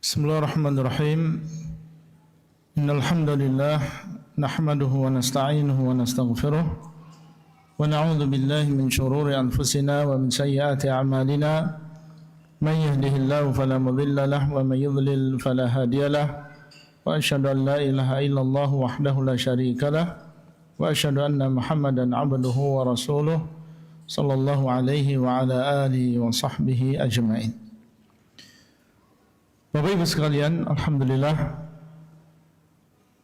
Bismillahirrahmanirrahim. Innal hamdalillah nahmaduhu wa nasta'inuhu wa nastaghfiruh wa na'udzu billahi min shururi anfusina wa min sayyiati a'malina. Man yahdihillahu fala mudilla lahu wa man yudlil fala hadiya lahu. Wa asyhadu an la ilaha illallah wahdahu la syarika lahu wa asyhadu anna Muhammadan 'abduhu wa rasuluh sallallahu alaihi wa ala alihi wa sahbihi ajma'in. Bapak Ibu sekalian, alhamdulillah,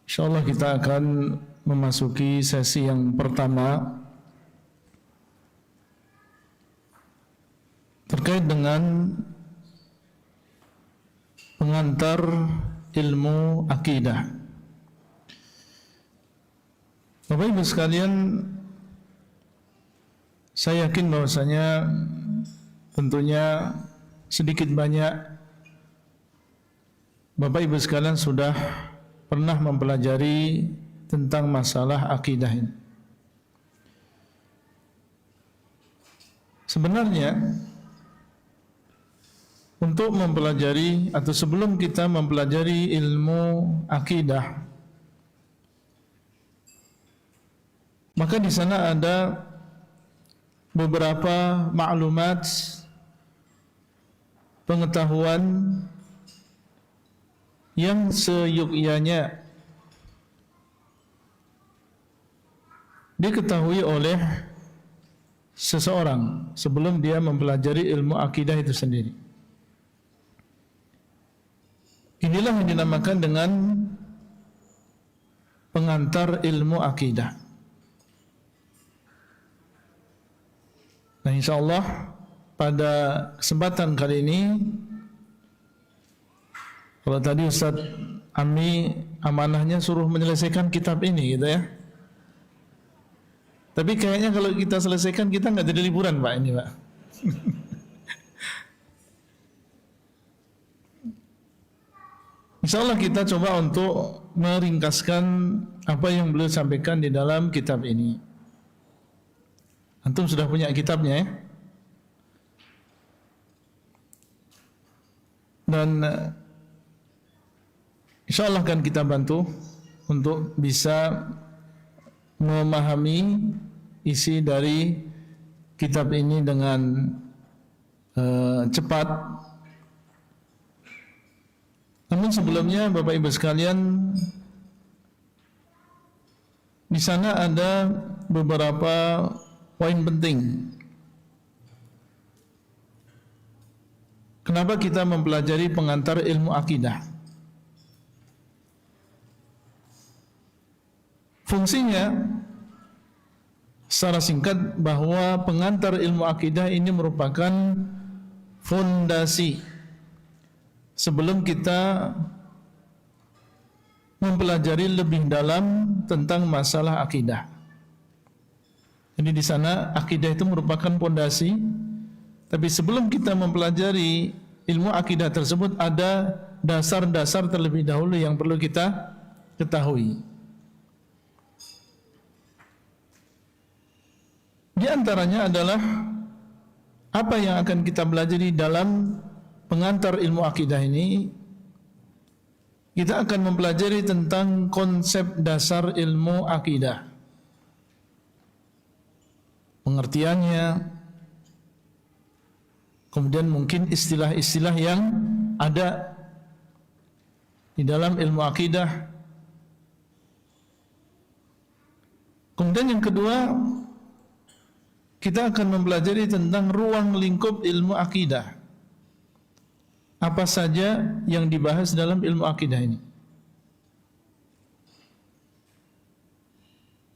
insyaallah kita akan memasuki sesi yang pertama terkait dengan pengantar ilmu akidah. Bapak Ibu sekalian, saya yakin bahwasanya tentunya sedikit banyak Bapak Ibu sekalian sudah pernah mempelajari tentang masalah akidah ini. Sebenarnya untuk mempelajari atau sebelum kita mempelajari ilmu akidah, maka di sana ada beberapa maklumat, pengetahuan yang seyukyanya diketahui oleh seseorang sebelum dia mempelajari ilmu akidah itu sendiri. Inilah yang dinamakan dengan pengantar ilmu akidah. Nah, insyaallah pada kesempatan kali ini, kalau tadi Ustaz Ami amanahnya suruh menyelesaikan kitab ini gitu ya. Tapi kayaknya kalau kita selesaikan kita nggak jadi liburan Pak ini Pak. Insyaallah kita coba untuk meringkaskan apa yang beliau sampaikan di dalam kitab ini. Antum sudah punya kitabnya ya? Dan insyaallah akan kita bantu untuk bisa memahami isi dari kitab ini dengan cepat. Namun sebelumnya Bapak Ibu sekalian, di sana ada beberapa poin penting. Kenapa kita mempelajari pengantar ilmu akidah? Fungsinya secara singkat bahwa pengantar ilmu akidah ini merupakan fondasi sebelum kita mempelajari lebih dalam tentang masalah akidah. Jadi di sana akidah itu merupakan fondasi, tapi sebelum kita mempelajari ilmu akidah tersebut ada dasar-dasar terlebih dahulu yang perlu kita ketahui. Di antaranya adalah apa yang akan kita pelajari dalam pengantar ilmu akidah ini. Kita akan mempelajari tentang konsep dasar ilmu akidah, pengertiannya, kemudian mungkin istilah-istilah yang ada di dalam ilmu akidah. Kemudian yang kedua, kita akan mempelajari tentang ruang lingkup ilmu akidah. Apa saja yang dibahas dalam ilmu akidah ini.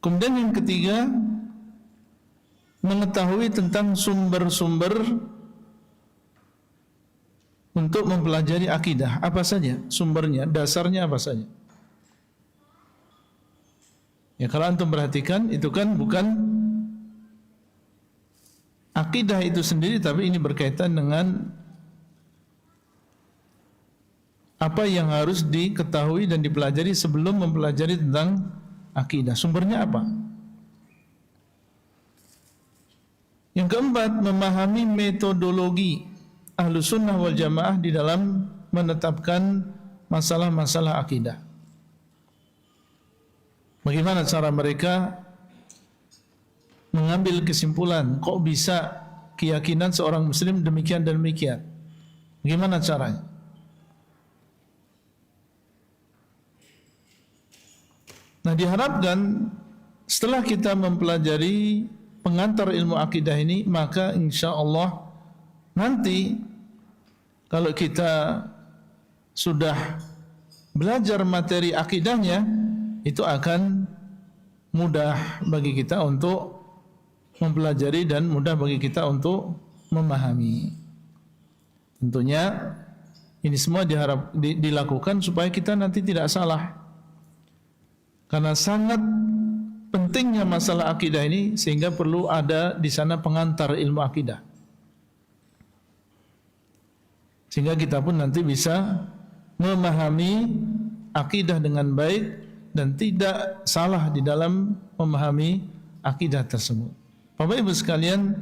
Kemudian yang ketiga, mengetahui tentang sumber-sumber untuk mempelajari akidah. Apa saja sumbernya, dasarnya apa saja. Ya, kalau antum perhatikan, itu kan bukan akidah itu sendiri, tapi ini berkaitan dengan apa yang harus diketahui dan dipelajari sebelum mempelajari tentang akidah. Sumbernya apa? Yang keempat, memahami metodologi Ahlus Sunnah wal Jamaah di dalam menetapkan masalah-masalah akidah. Bagaimana cara mereka mengambil kesimpulan, kok bisa keyakinan seorang muslim demikian dan demikian? Bagaimana caranya? Nah, diharapkan setelah kita mempelajari pengantar ilmu akidah ini, maka insya Allah nanti kalau kita sudah belajar materi akidahnya, itu akan mudah bagi kita untuk mempelajari dan mudah bagi kita untuk memahami. Tentunya ini semua dilakukan supaya kita nanti tidak salah. Karena sangat pentingnya masalah akidah ini sehingga perlu ada di sana pengantar ilmu akidah. Sehingga kita pun nanti bisa memahami akidah dengan baik dan tidak salah di dalam memahami akidah tersebut. Bapak Ibu sekalian,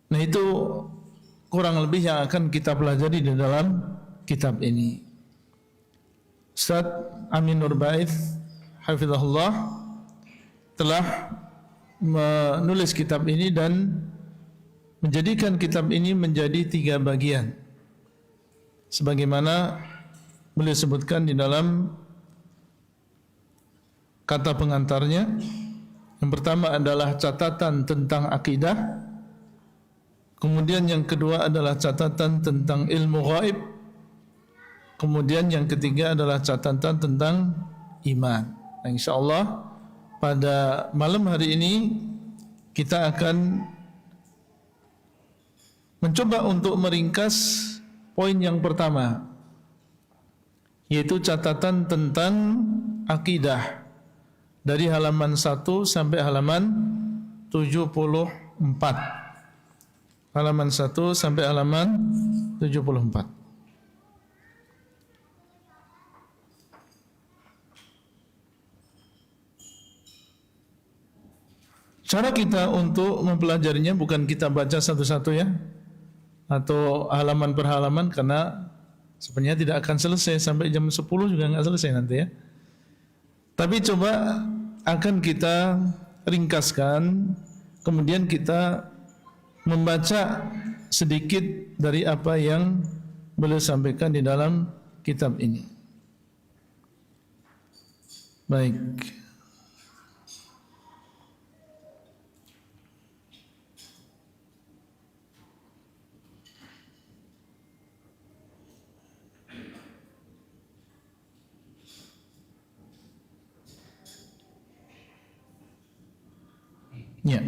nah itu kurang lebih yang akan kita pelajari di dalam kitab ini. Ustaz Amin Nur Baith hafizahullah telah menulis kitab ini dan menjadikan kitab ini menjadi 3 bagian. Sebagaimana beliau sebutkan di dalam kata pengantarnya, yang pertama adalah catatan tentang akidah, kemudian yang kedua adalah catatan tentang ilmu gaib, kemudian yang ketiga adalah catatan tentang iman. Nah, insyaallah pada malam hari ini kita akan mencoba untuk meringkas poin yang pertama, yaitu catatan tentang akidah dari halaman 1 sampai halaman 74. Halaman 1 sampai halaman 74. Cara kita untuk mempelajarinya bukan kita baca satu-satu ya, atau halaman per halaman, karena sebenarnya tidak akan selesai sampai jam 10 juga nggak selesai nanti ya. Tapi coba akan kita ringkaskan, kemudian kita membaca sedikit dari apa yang beliau sampaikan di dalam kitab ini. Baik. Ya.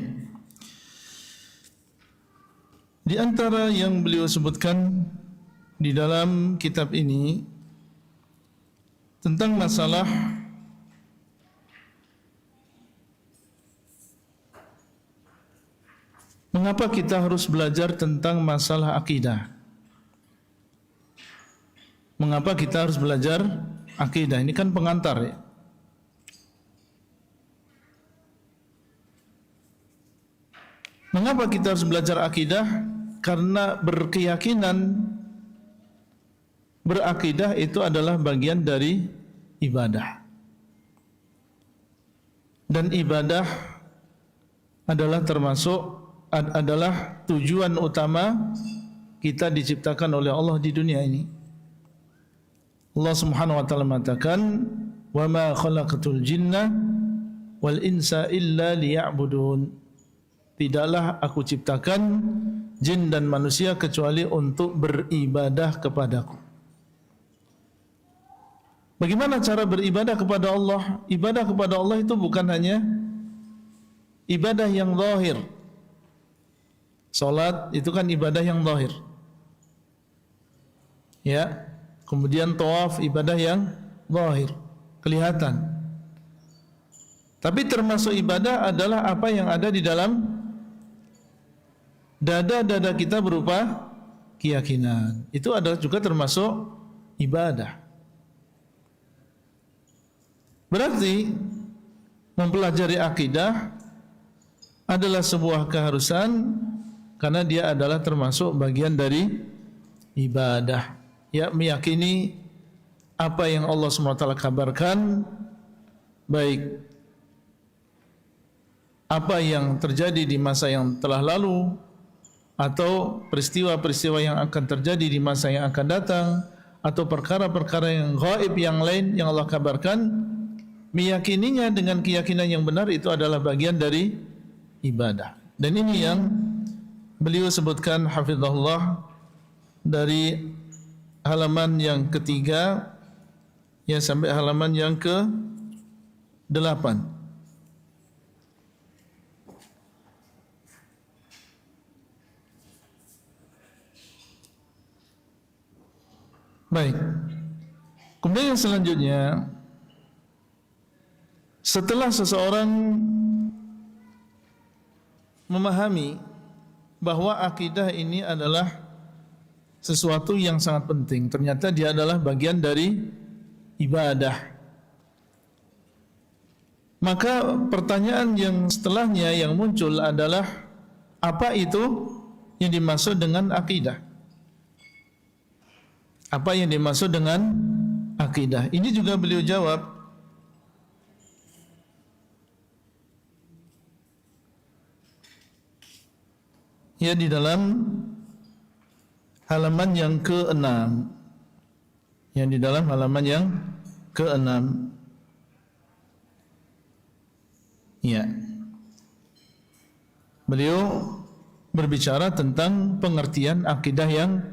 Di antara yang beliau sebutkan di dalam kitab ini tentang masalah mengapa kita harus belajar tentang masalah akidah. Mengapa kita harus belajar akidah? Ini kan pengantar ya. Mengapa kita harus belajar akidah? Karena berkeyakinan berakidah itu adalah bagian dari ibadah. Dan ibadah adalah adalah tujuan utama kita diciptakan oleh Allah di dunia ini. Allah Subhanahu wa taala mengatakan, "Wa ma khalaqatul jinna wal insa illa liya'budun." Tidaklah aku ciptakan jin dan manusia kecuali untuk beribadah kepadaku. Bagaimana cara beribadah kepada Allah? Ibadah kepada Allah itu bukan hanya ibadah yang zahir. Salat itu kan ibadah yang zahir. Ya. Kemudian tawaf ibadah yang zahir, kelihatan. Tapi termasuk ibadah adalah apa yang ada di dalam dada-dada kita berupa keyakinan. Itu adalah juga termasuk ibadah. Berarti mempelajari akidah adalah sebuah keharusan karena dia adalah termasuk bagian dari ibadah. ya meyakini apa yang Allah SWT kabarkan, baik apa yang terjadi di masa yang telah lalu atau peristiwa-peristiwa yang akan terjadi di masa yang akan datang, atau perkara-perkara yang gaib yang lain yang Allah kabarkan, meyakininya dengan keyakinan yang benar itu adalah bagian dari ibadah. Dan ini yang beliau sebutkan hafizahullah dari halaman yang ketiga ya sampai halaman yang ke-8. Baik. Kemudian yang selanjutnya, setelah seseorang memahami bahwa akidah ini adalah sesuatu yang sangat penting, ternyata dia adalah bagian dari ibadah, maka pertanyaan yang setelahnya yang muncul adalah apa itu yang dimaksud dengan akidah? Apa yang dimaksud dengan akidah? Ini juga beliau jawab, ya di dalam halaman yang ke-6. Yang di dalam halaman yang ke-6. Ya. Beliau berbicara tentang pengertian akidah yang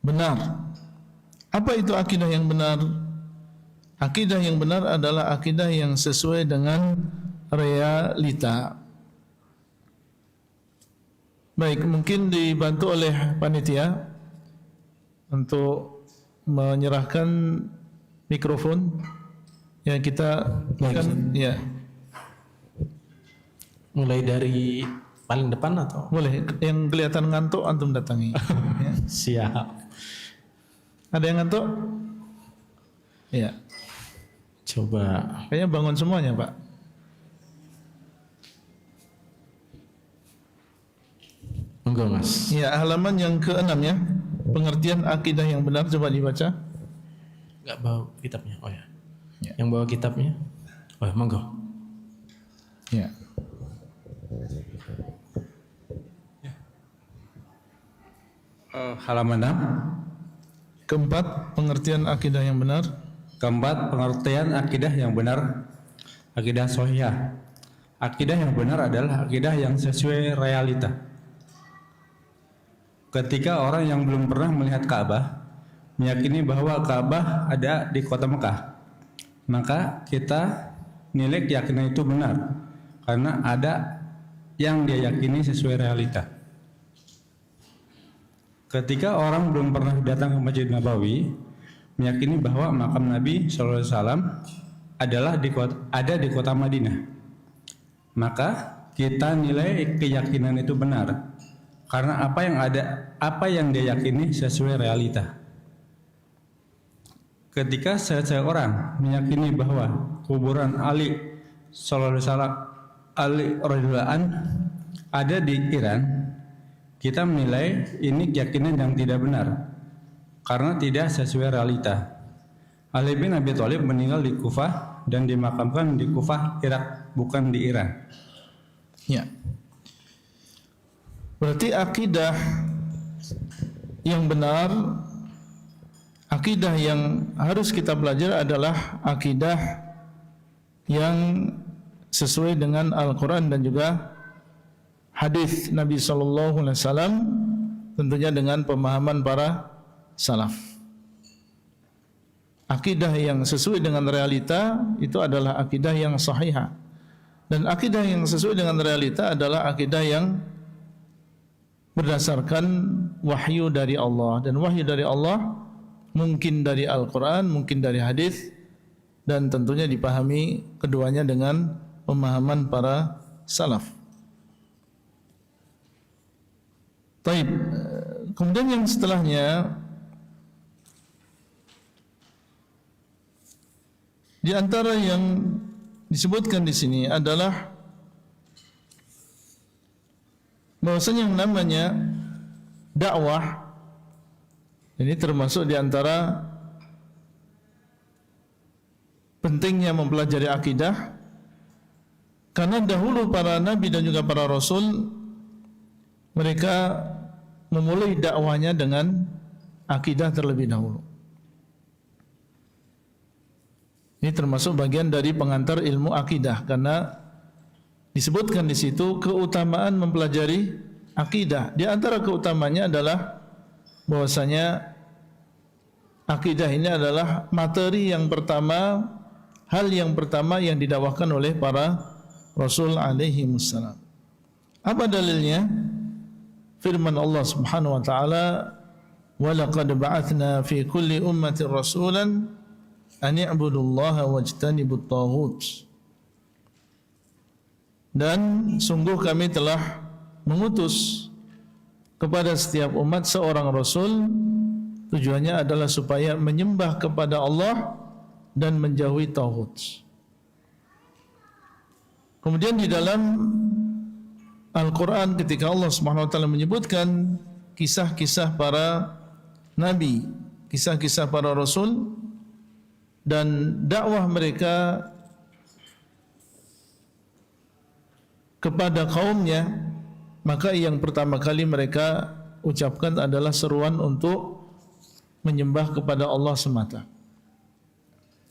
benar. Apa itu akidah yang benar? Akidah yang benar adalah akidah yang sesuai dengan realita. Baik, mungkin dibantu oleh panitia untuk menyerahkan mikrofon. Ya, kita akan ya. Mulai dari paling depan atau? Boleh, yang kelihatan ngantuk antum datangi. Ya. Siap. Ada yang ngantuk? Ya. Coba. Kayaknya bangun semuanya, Pak. Enggak, Mas. Ya, halaman yang ke-6 ya. Pengertian akidah yang benar, coba dibaca. Enggak bawa kitabnya. Oh ya. Ya. Yang bawa kitabnya. Oh, ya, monggo. Ya. Halaman 6. Keempat, pengertian akidah yang benar. Keempat, pengertian akidah yang benar. Akidah sahihah. Akidah yang benar adalah akidah yang sesuai realita. Ketika orang yang belum pernah melihat Ka'bah meyakini bahwa Ka'bah ada di kota Mekah, maka kita nilai keyakinan itu benar karena ada yang dia yakini sesuai realita. Ketika orang belum pernah datang ke Masjid Nabawi, meyakini bahwa makam Nabi SAW adalah ada di kota Madinah, maka kita nilai keyakinan itu benar karena apa yang dia yakini sesuai realita. Ketika seseorang meyakini bahwa kuburan Ali radhiyallahu anhu ada di Iran, kita menilai ini keyakinan yang tidak benar karena tidak sesuai realita. Ali bin Abi Thalib meninggal di Kufah dan dimakamkan di Kufah, Irak, bukan di Iran. Ya. Berarti akidah yang benar, akidah yang harus kita pelajari adalah akidah yang sesuai dengan Al-Quran dan juga hadis Nabi SAW, tentunya dengan pemahaman para salaf. Akidah yang sesuai dengan realita itu adalah akidah yang sahihah, dan akidah yang sesuai dengan realita adalah akidah yang berdasarkan wahyu dari Allah, dan wahyu dari Allah mungkin dari Al-Quran, mungkin dari hadis, dan tentunya dipahami keduanya dengan pemahaman para salaf. Taib. Kemudian yang setelahnya, di antara yang disebutkan di sini adalah bahwasanya yang namanya dakwah, Ini termasuk di antara pentingnya mempelajari akidah, karena dahulu para nabi dan juga para rasul mereka memulai dakwahnya dengan akidah terlebih dahulu. Ini termasuk bagian dari pengantar ilmu akidah, karena disebutkan di situ keutamaan mempelajari akidah. Di antara keutamanya adalah bahwasanya akidah ini adalah materi yang pertama, hal yang pertama yang didakwahkan oleh para Rasul alaihi wassalam. Apa dalilnya? Firman Allah Subhanahu wa taala, "Wa laqad ba'atsna fi kulli ummatin rasulan an i'budullaha wajtanibut taghut." Dan sungguh kami telah mengutus kepada setiap umat seorang rasul, tujuannya adalah supaya menyembah kepada Allah dan menjauhi taghut. Kemudian di dalam Al-Quran ketika Allah Subhanahu wa taala menyebutkan kisah-kisah para nabi, kisah-kisah para rasul dan dakwah mereka kepada kaumnya, maka yang pertama kali mereka ucapkan adalah seruan untuk menyembah kepada Allah semata.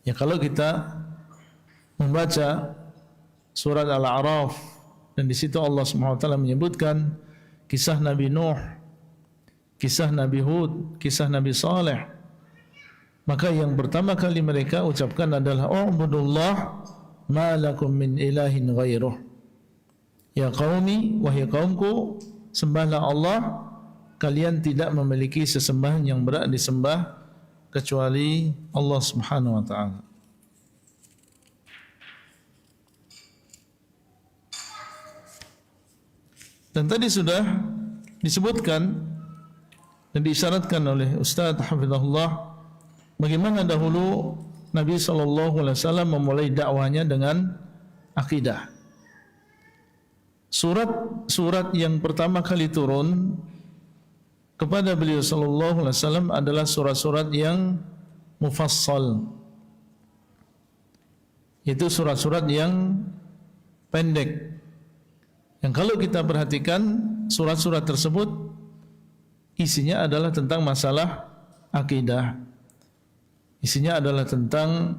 Ya, kalau kita membaca surat Al-A'raf, dan di situ Allah Subhanahu wa taala menyebutkan kisah Nabi Nuh, kisah Nabi Hud, kisah Nabi Saleh, maka yang pertama kali mereka ucapkan adalah u'budullah ma lakum min ilahin ghairuh. Ya qaumi, wahai kaumku, sembahlah Allah, kalian tidak memiliki sesembahan yang berhak disembah kecuali Allah Subhanahu wa taala. Dan tadi sudah disebutkan dan diisyaratkan oleh Ustaz Hafizahullah bagaimana dahulu Nabi SAW memulai dakwahnya dengan akidah. Surat yang pertama kali turun kepada beliau SAW adalah surat-surat yang mufassal, yaitu surat-surat yang pendek. Yang kalau kita perhatikan surat-surat tersebut isinya adalah tentang masalah akidah. Isinya adalah tentang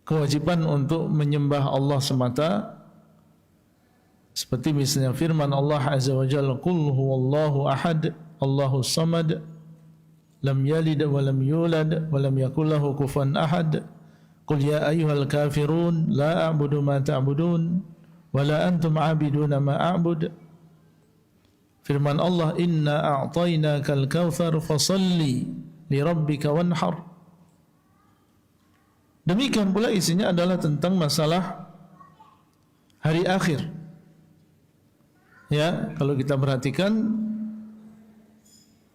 kewajiban untuk menyembah Allah semata. Seperti misalnya firman Allah Azza wa Jalla, "Qul huwallahu ahad, Allahus samad, lam yalid wa lam yulad wa lam yakul lahu kufuwan ahad. Qul ya ayyuhal kafirun la a'budu ma ta'budun." Wala antum a'biduna ma a'bud. Firman Allah, "Inna a'tainakal kautsar fasalli li rabbika wanhar." Demikian pula isinya adalah tentang masalah hari akhir. Ya, kalau kita perhatikan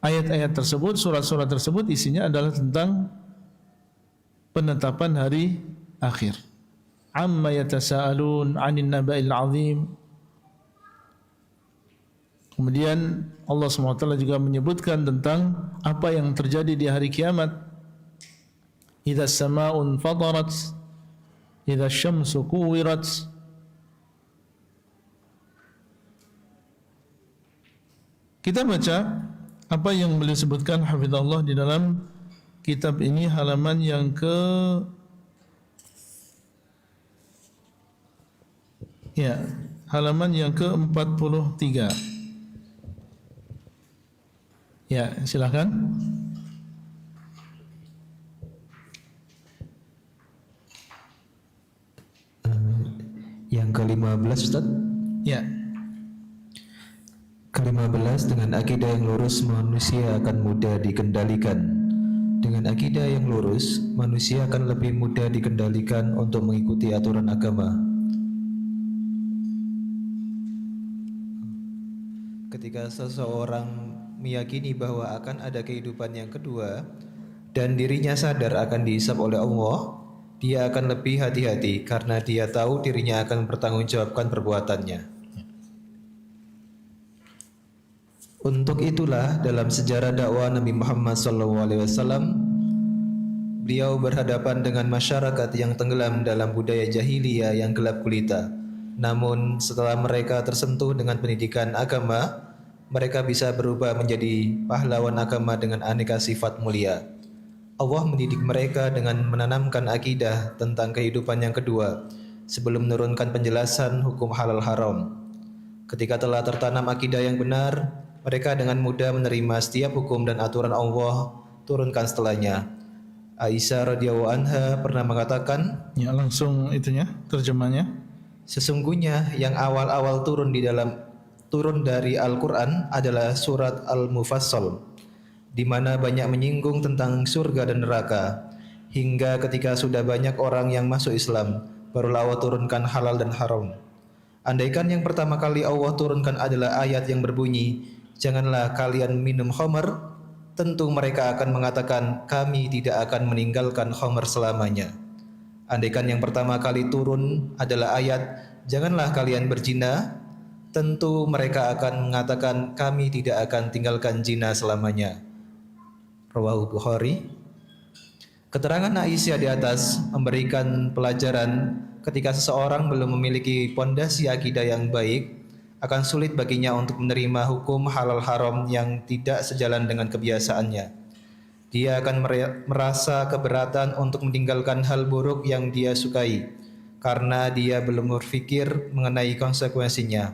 ayat-ayat tersebut, surat-surat tersebut isinya adalah tentang penetapan hari akhir. Amma yatasaalun 'anil naba'il 'azim. Kemudian Allah SWT juga menyebutkan tentang apa yang terjadi di hari kiamat. Idza as-samaa'un fatarat, idza asy-syamsu kuwirat. Kita baca apa yang beliau sebutkan hafizahullah di dalam kitab ini, halaman yang halaman yang ke-43. Ya, silakan. Yang ke-15, Ustaz? Ya. Ke-15, dengan akidah yang lurus manusia akan mudah dikendalikan. Dengan akidah yang lurus, manusia akan lebih mudah dikendalikan untuk mengikuti aturan agama. Ketika seseorang meyakini bahwa akan ada kehidupan yang kedua dan dirinya sadar akan dihisab oleh Allah, dia akan lebih hati-hati karena dia tahu dirinya akan bertanggungjawabkan perbuatannya. Untuk itulah dalam sejarah dakwah Nabi Muhammad SAW, beliau berhadapan dengan masyarakat yang tenggelam dalam budaya jahiliyah yang gelap gulita. Namun setelah mereka tersentuh dengan pendidikan agama, mereka bisa berubah menjadi pahlawan agama dengan aneka sifat mulia. Allah mendidik mereka dengan menanamkan akidah tentang kehidupan yang kedua sebelum menurunkan penjelasan hukum halal haram. Ketika telah tertanam akidah yang benar, mereka dengan mudah menerima setiap hukum dan aturan Allah turunkan setelahnya. Aisyah radhiyallahu anha pernah mengatakan, Ya, langsung itunya terjemahnya. sesungguhnya yang awal-awal turun dari Al-Quran adalah surat Al-Mufassal, di mana banyak menyinggung tentang surga dan neraka. Hingga ketika sudah banyak orang yang masuk Islam, barulah Allah turunkan halal dan haram. Andaikan yang pertama kali Allah turunkan adalah ayat yang berbunyi, janganlah kalian minum khamar, tentu mereka akan mengatakan, kami tidak akan meninggalkan khamar selamanya. Andaikan yang pertama kali turun adalah ayat, janganlah kalian berzina, tentu mereka akan mengatakan, kami tidak akan tinggalkan zina selamanya. Rawahu Bukhari. Keterangan Aisyah di atas memberikan pelajaran ketika seseorang belum memiliki pondasi akidah yang baik, akan sulit baginya untuk menerima hukum halal haram yang tidak sejalan dengan kebiasaannya. Dia akan merasa keberatan untuk meninggalkan hal buruk yang dia sukai, karena dia belum berpikir mengenai konsekuensinya.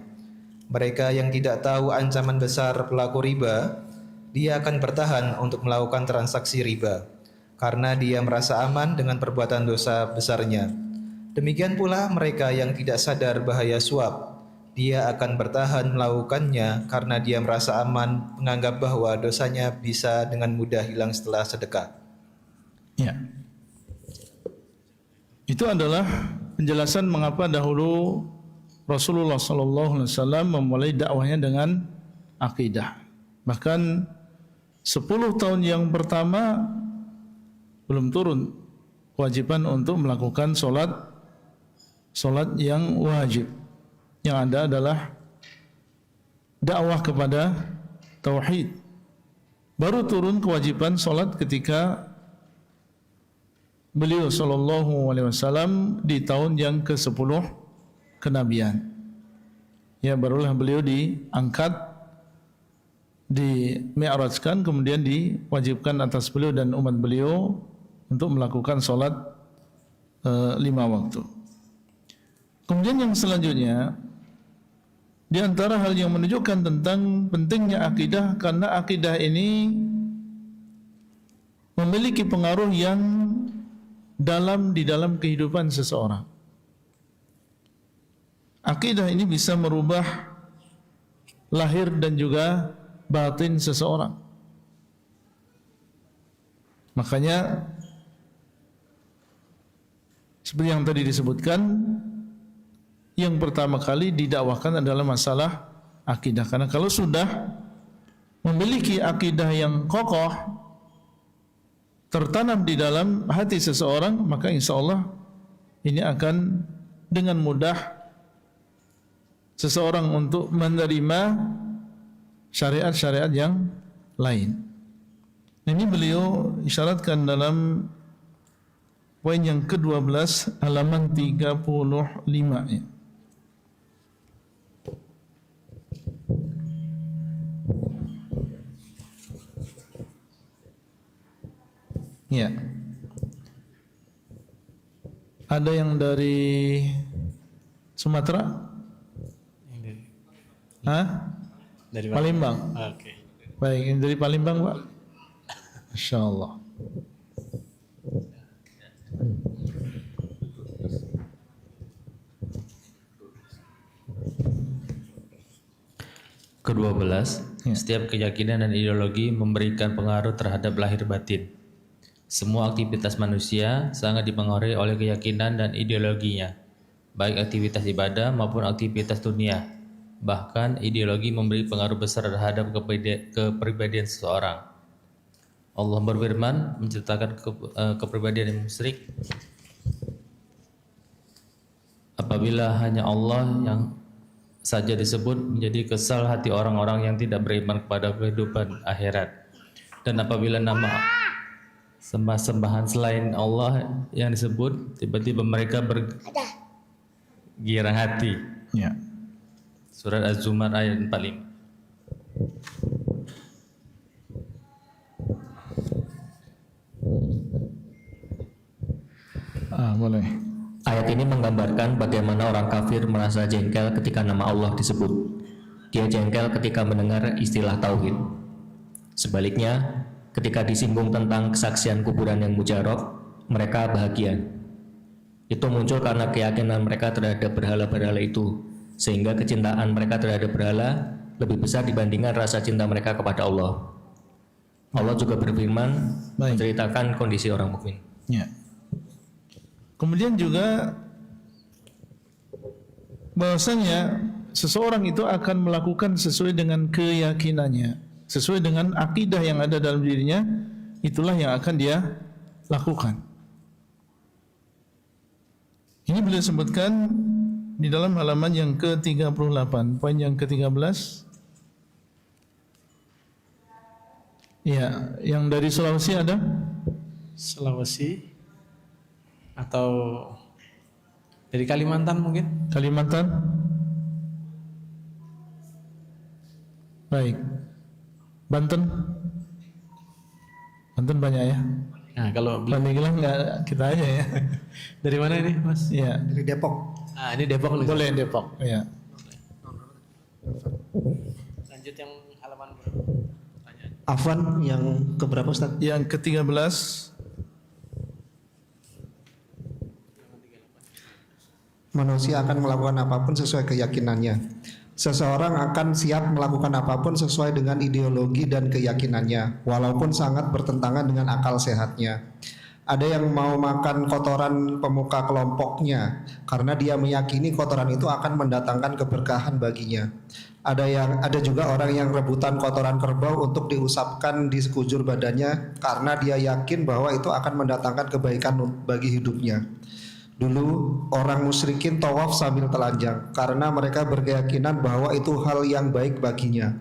Mereka yang tidak tahu ancaman besar pelaku riba, dia akan bertahan untuk melakukan transaksi riba, karena dia merasa aman dengan perbuatan dosa besarnya. Demikian pula mereka yang tidak sadar bahaya suap, dia akan bertahan melakukannya karena dia merasa aman, menganggap bahwa dosanya bisa dengan mudah hilang setelah sedekah. Ya. Itu adalah penjelasan mengapa dahulu Rasulullah SAW memulai dakwahnya dengan akidah. Bahkan 10 tahun yang pertama belum turun kewajiban untuk melakukan solat yang wajib. Yang ada adalah dakwah kepada tauhid. Baru turun kewajiban solat ketika beliau SAW di tahun yang ke-10 kenabian. Ya, barulah beliau diangkat, di-mi'rajkan, kemudian diwajibkan atas beliau dan umat beliau untuk melakukan solat 5 waktu. Kemudian yang selanjutnya, di antara hal yang menunjukkan tentang pentingnya akidah, karena akidah ini memiliki pengaruh yang dalam di dalam kehidupan seseorang. Akidah ini bisa merubah lahir dan juga batin seseorang. Makanya seperti yang tadi disebutkan, yang pertama kali didakwahkan adalah masalah akidah. Karena kalau sudah memiliki akidah yang kokoh tertanam di dalam hati seseorang, maka insya Allah ini akan dengan mudah seseorang untuk menerima syariat-syariat yang lain. Ini beliau isyaratkan dalam poin yang ke-12 halaman 35 ya. Ya. Ada yang dari Sumatera? Hah? Dari Palembang. Oke. Baik, yang dari Palembang, Pak. Masya Allah. Ke-12, Ya. setiap keyakinan dan ideologi memberikan pengaruh terhadap lahir batin. Semua aktivitas manusia sangat dipengaruhi oleh keyakinan dan ideologinya, baik aktivitas ibadah maupun aktivitas dunia. Bahkan ideologi memberi pengaruh besar terhadap kepribadian seseorang. Allah berfirman menceritakan kepribadian yang musyrik. Apabila hanya Allah yang saja disebut menjadi kesal hati orang-orang yang tidak beriman kepada kehidupan akhirat. Dan apabila nama sembah-sembahan selain Allah yang disebut, tiba-tiba mereka bergirang hati. Ya. Surat Az-Zumar ayat 45. Boleh. Ayat ini menggambarkan bagaimana orang kafir merasa jengkel ketika nama Allah disebut. Dia jengkel ketika mendengar istilah tauhid. Sebaliknya, ketika disinggung tentang kesaksian kuburan yang mujarab, mereka bahagia. Itu muncul karena keyakinan mereka terhadap berhala-berhala itu, sehingga kecintaan mereka terhadap berhala lebih besar dibandingkan rasa cinta mereka kepada Allah. Allah juga berfirman menceritakan kondisi orang mukmin. Ya. Kemudian juga bahwasanya seseorang itu akan melakukan sesuai dengan keyakinannya, sesuai dengan akidah yang ada dalam dirinya, itulah yang akan dia lakukan. Ini beliau sebutkan di dalam halaman yang ke-38, poin yang ke-13. Ya, yang dari Sulawesi ada? Sulawesi atau dari Kalimantan mungkin? Kalimantan? Baik. Banten? Banten banyak ya? Nah, kalau Pandeglang enggak kita aja ya. dari mana ini, Mas? Iya. Dari Depok. Ah, ini Depok. Boleh Depok. Iya. Lanjut yang halaman berapa? Afwan yang keberapa Ustaz? Yang ke-13. Manusia akan melakukan apapun sesuai keyakinannya. Seseorang akan siap melakukan apapun sesuai dengan ideologi dan keyakinannya, walaupun sangat bertentangan dengan akal sehatnya. Ada yang mau makan kotoran pemuka kelompoknya karena dia meyakini kotoran itu akan mendatangkan keberkahan baginya. Ada juga orang yang rebutan kotoran kerbau untuk diusapkan di sekujur badannya karena dia yakin bahwa itu akan mendatangkan kebaikan bagi hidupnya. Dulu orang musyrikin tawaf sambil telanjang karena mereka berkeyakinan bahwa itu hal yang baik baginya.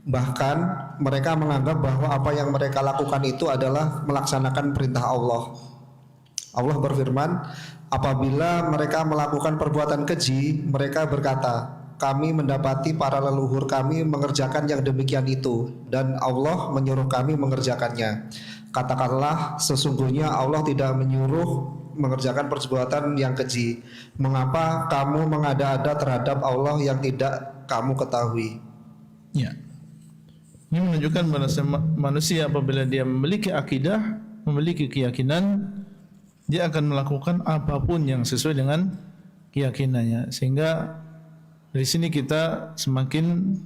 Bahkan mereka menganggap bahwa apa yang mereka lakukan itu adalah melaksanakan perintah Allah. Allah berfirman, apabila mereka melakukan perbuatan keji, mereka berkata, kami mendapati para leluhur kami mengerjakan yang demikian itu, dan Allah menyuruh kami mengerjakannya. Katakanlah, sesungguhnya Allah tidak menyuruh mengerjakan perbuatan yang keji. Mengapa kamu mengada-ada terhadap Allah yang tidak kamu ketahui? Ya. Ini menunjukkan bahwa manusia apabila dia memiliki akidah, memiliki keyakinan, dia akan melakukan apapun yang sesuai dengan keyakinannya. Sehingga dari sini kita semakin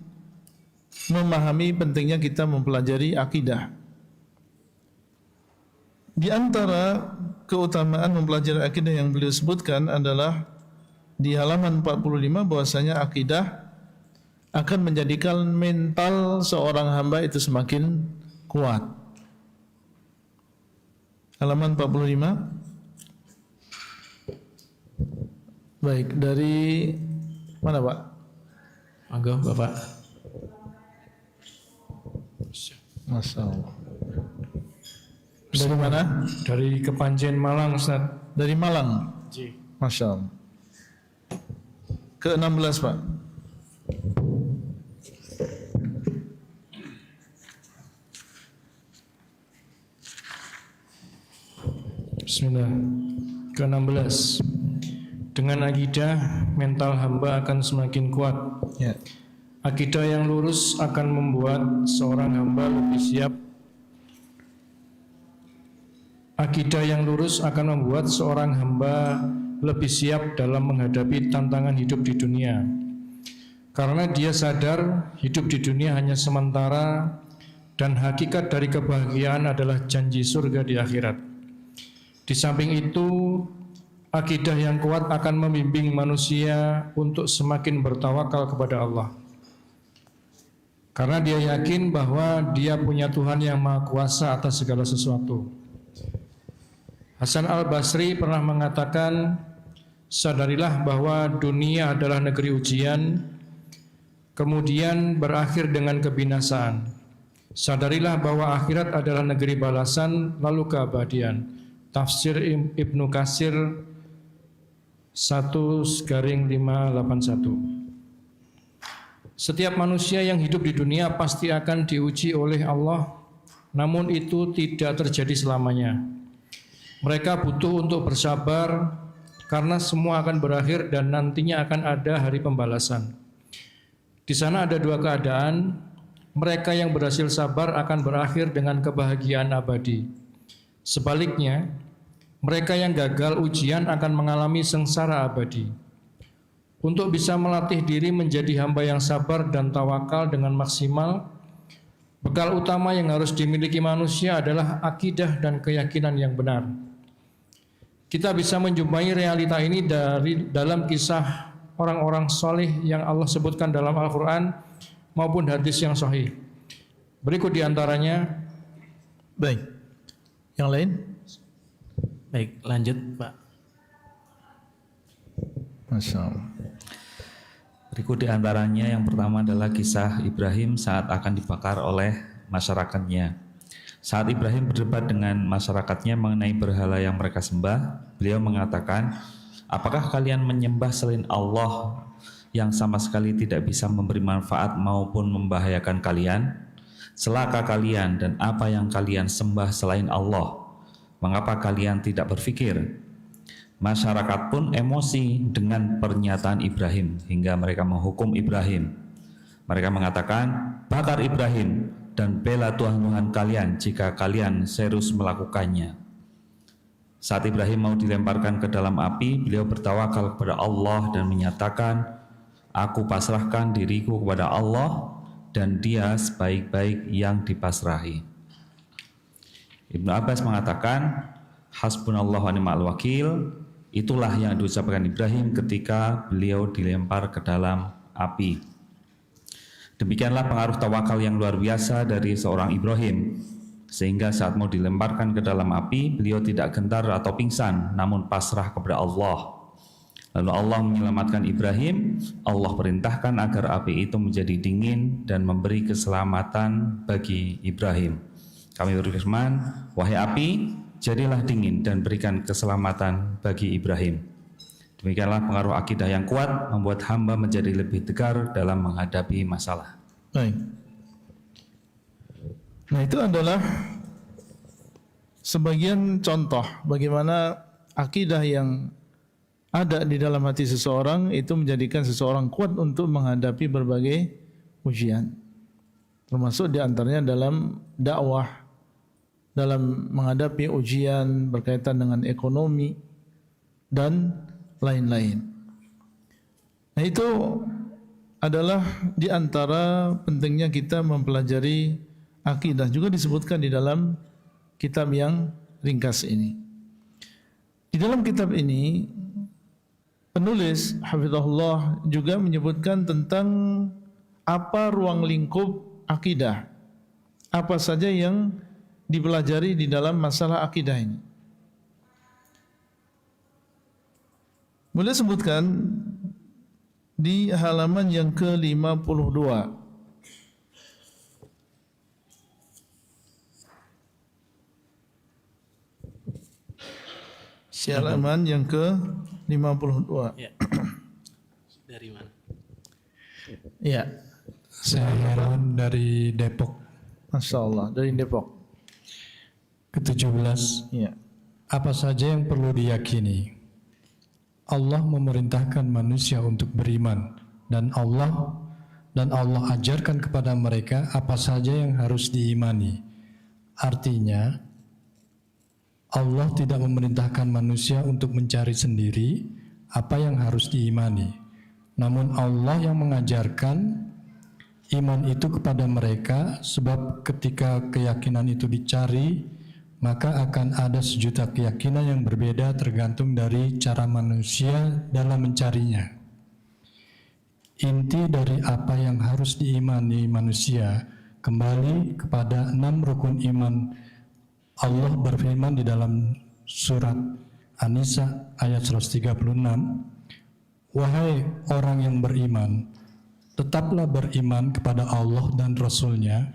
memahami pentingnya kita mempelajari akidah. Di antara keutamaan mempelajari akidah yang beliau sebutkan adalah di halaman 45 bahwasanya akidah akan menjadikan mental seorang hamba itu semakin kuat. Halaman 45. Baik, dari mana Pak? Monggo Bapak. Masya Allah. Dari mana? Dari Kepanjen Malang, Ustaz. Dari Malang. Ji. Masya Allah. Ke-16 Pak. Bismillah. Ke-16. Dengan akidah, mental hamba akan semakin kuat. Ya. Akidah yang lurus akan membuat seorang hamba lebih siap. Akidah yang lurus akan membuat seorang hamba lebih siap dalam menghadapi tantangan hidup di dunia. Karena dia sadar hidup di dunia hanya sementara dan hakikat dari kebahagiaan adalah janji surga di akhirat. Di samping itu, akidah yang kuat akan membimbing manusia untuk semakin bertawakal kepada Allah. Karena dia yakin bahwa dia punya Tuhan yang Maha Kuasa atas segala sesuatu. Hasan al-Basri pernah mengatakan, sadarilah bahwa dunia adalah negeri ujian kemudian berakhir dengan kebinasaan. Sadarilah bahwa akhirat adalah negeri balasan lalu keabadian. Tafsir Ibnu Katsir 1/581. Setiap manusia yang hidup di dunia pasti akan diuji oleh Allah, namun itu tidak terjadi selamanya. Mereka butuh untuk bersabar karena semua akan berakhir dan nantinya akan ada hari pembalasan. Di sana ada dua keadaan. Mereka yang berhasil sabar akan berakhir dengan kebahagiaan abadi. Sebaliknya, mereka yang gagal ujian akan mengalami sengsara abadi. Untuk bisa melatih diri menjadi hamba yang sabar dan tawakal dengan maksimal, bekal utama yang harus dimiliki manusia adalah akidah dan keyakinan yang benar. Kita bisa menjumpai realita ini dalam kisah orang-orang soleh yang Allah sebutkan dalam Al-Quran maupun hadis yang sahih. Berikut diantaranya. Baik. Yang lain? Baik, lanjut Pak. Masya Allah. Berikut diantaranya yang pertama adalah kisah Ibrahim saat akan dibakar oleh masyarakatnya. Saat Ibrahim berdebat dengan masyarakatnya mengenai berhala yang mereka sembah, beliau mengatakan, apakah kalian menyembah selain Allah yang sama sekali tidak bisa memberi manfaat maupun membahayakan kalian? Celaka kalian dan apa yang kalian sembah selain Allah. Mengapa kalian tidak berpikir? Masyarakat pun emosi dengan pernyataan Ibrahim hingga mereka menghukum Ibrahim. Mereka mengatakan, bakar Ibrahim dan bela Tuhan-Tuhan kalian jika kalian serius melakukannya. Saat Ibrahim mau dilemparkan ke dalam api, beliau bertawakal kepada Allah dan menyatakan, aku pasrahkan diriku kepada Allah dan Dia sebaik-baik yang dipasrahi. Ibnu Abbas mengatakan, hasbunallahu wa ni'mal wakil, itulah yang diucapkan Ibrahim ketika beliau dilempar ke dalam api. Demikianlah pengaruh tawakal yang luar biasa dari seorang Ibrahim, sehingga saat mau dilemparkan ke dalam api, beliau tidak gentar atau pingsan, namun pasrah kepada Allah. Lalu Allah menyelamatkan Ibrahim. Allah perintahkan agar api itu menjadi dingin dan memberi keselamatan bagi Ibrahim. Kami berfirman, wahai api, jadilah dingin dan berikan keselamatan bagi Ibrahim. Demikianlah pengaruh akidah yang kuat membuat hamba menjadi lebih tegar dalam menghadapi masalah. Baik. Nah, itu adalah sebagian contoh bagaimana akidah yang ada di dalam hati seseorang itu menjadikan seseorang kuat untuk menghadapi berbagai ujian. Termasuk diantaranya dalam dakwah, dalam menghadapi ujian berkaitan dengan ekonomi dan lain-lain. Nah, itu adalah diantara pentingnya kita mempelajari akidah, juga disebutkan di dalam kitab yang ringkas ini. Di dalam kitab ini penulis hafizahullah juga menyebutkan tentang apa ruang lingkup akidah, apa saja yang dipelajari di dalam masalah akidah ini. Boleh sebutkan di halaman yang ke-52. Halaman yang ke-52. Ya. Dari mana? Ya. Saya Herman dari Depok. Masya Allah, dari Depok. Ke-17. Ya. Apa saja yang perlu diyakini? Allah memerintahkan manusia untuk beriman dan Allah ajarkan kepada mereka apa saja yang harus diimani. Artinya, Allah tidak memerintahkan manusia untuk mencari sendiri apa yang harus diimani. Namun Allah yang mengajarkan iman itu kepada mereka, sebab ketika keyakinan itu dicari, maka akan ada sejuta keyakinan yang berbeda tergantung dari cara manusia dalam mencarinya. Inti dari apa yang harus diimani manusia kembali kepada 6 rukun iman. Allah berfirman di dalam surat An-Nisa ayat 136, wahai orang yang beriman, Tetaplah beriman kepada Allah dan Rasul-Nya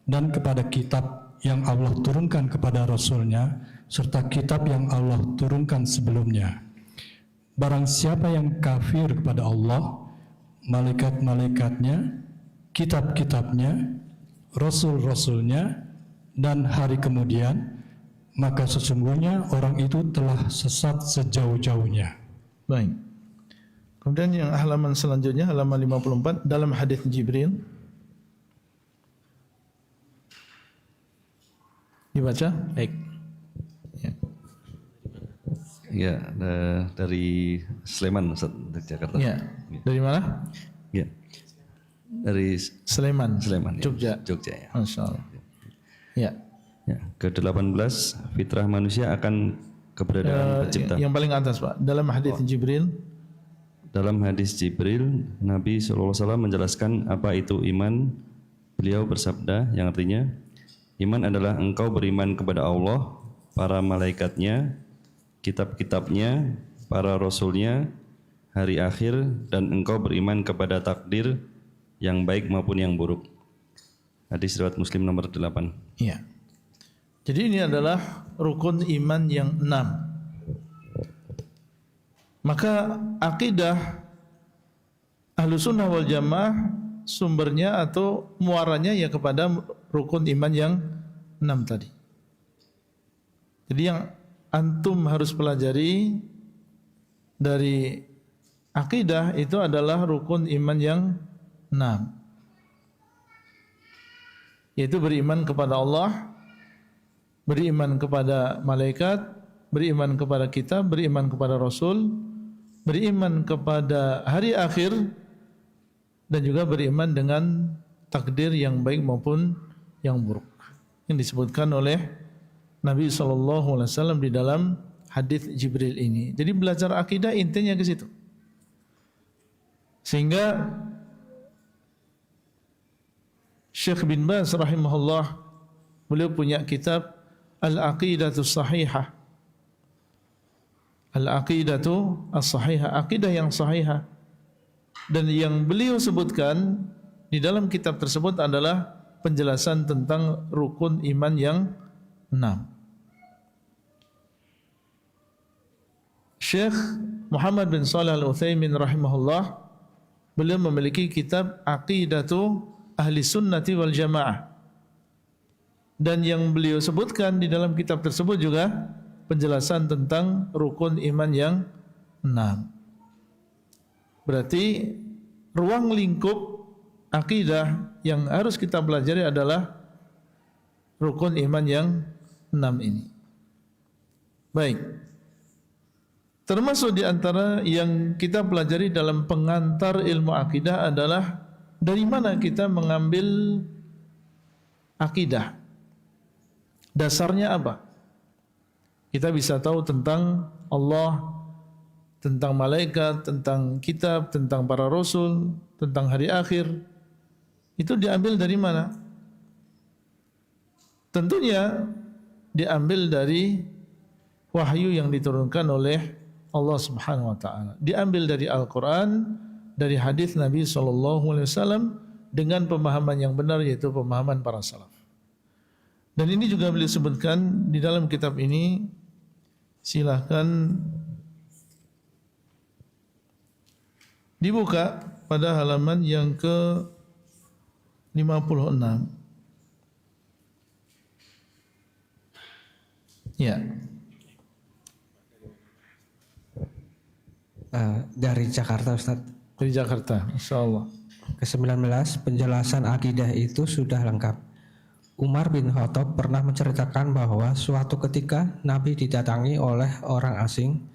dan kepada kitab yang Allah turunkan kepada Rasul-Nya serta kitab yang Allah turunkan sebelumnya. Barang siapa yang kafir kepada Allah, malaikat-malaikatnya, kitab-kitabnya, Rasul-Rasulnya, dan hari kemudian, maka sesungguhnya orang itu telah sesat sejauh-jauhnya. Baik. Kemudian yang halaman selanjutnya, halaman 54, dalam hadis Jibril. Dibaca? Baik. Ya, dari Sleman, Ustaz, dari Jakarta. Ya. Dari mana? Ya. Dari Sleman. Sleman. Jogja. Jogja ya. Masya Allah. Ya. Ya, ke-18 fitrah manusia akan keberadaan pencipta. Yang paling atas, Pak. Dalam hadis Jibril. Dalam hadis Jibril, Nabi SAW menjelaskan apa itu iman. Beliau bersabda yang artinya, iman adalah engkau beriman kepada Allah, para malaikatnya, kitab-kitabnya, para rasulnya, hari akhir, dan engkau beriman kepada takdir yang baik maupun yang buruk. Hadis riwayat Muslim nomor 8. Iya. Jadi ini adalah rukun iman yang 6. Maka akidah Ahlussunnah wal Jamaah sumbernya atau muaranya ya kepada rukun iman yang 6 tadi. Jadi yang antum harus pelajari dari akidah itu adalah rukun iman yang 6. Yaitu beriman kepada Allah, beriman kepada malaikat, beriman kepada kitab, beriman kepada Rasul, beriman kepada hari akhir, dan juga beriman dengan takdir yang baik maupun yang buruk. Yang disebutkan oleh Nabi SAW di dalam hadis Jibril ini. Jadi belajar akidah intinya ke situ. Sehingga Syekh bin Baz rahimahullah, beliau punya kitab Al-Aqidatu Sahihah. Al-Aqidatu As-Sahihah, akidah yang sahihah. Dan yang beliau sebutkan di dalam kitab tersebut adalah penjelasan tentang rukun iman yang 6. Syekh Muhammad bin Shalih Al-Utsaimin rahimahullah, beliau memiliki kitab Aqidatu Ahli Sunnati wal Jamaah. Dan yang beliau sebutkan di dalam kitab tersebut juga penjelasan tentang rukun iman yang 6. Berarti ruang lingkup akidah yang harus kita pelajari adalah rukun iman yang 6 ini. Baik. Termasuk di antara yang kita pelajari dalam pengantar ilmu akidah adalah dari mana kita mengambil akidah. Dasarnya apa? Kita bisa tahu tentang Allah, tentang malaikat, tentang kitab, tentang para rasul, tentang hari akhir. Itu diambil dari mana? Tentunya diambil dari wahyu yang diturunkan oleh Allah Subhanahu wa taala. Diambil dari Al-Qur'an, dari hadis Nabi SAW dengan pemahaman yang benar, yaitu pemahaman para salaf. Dan ini juga beliau sebutkan di dalam kitab ini. Silahkan dibuka pada halaman yang ke-56. Ya. Dari Jakarta, Ustaz. Dari Jakarta, insyaallah. Ke-19, penjelasan akidah itu sudah lengkap. Umar bin Khattab pernah menceritakan bahwa suatu ketika Nabi didatangi oleh orang asing,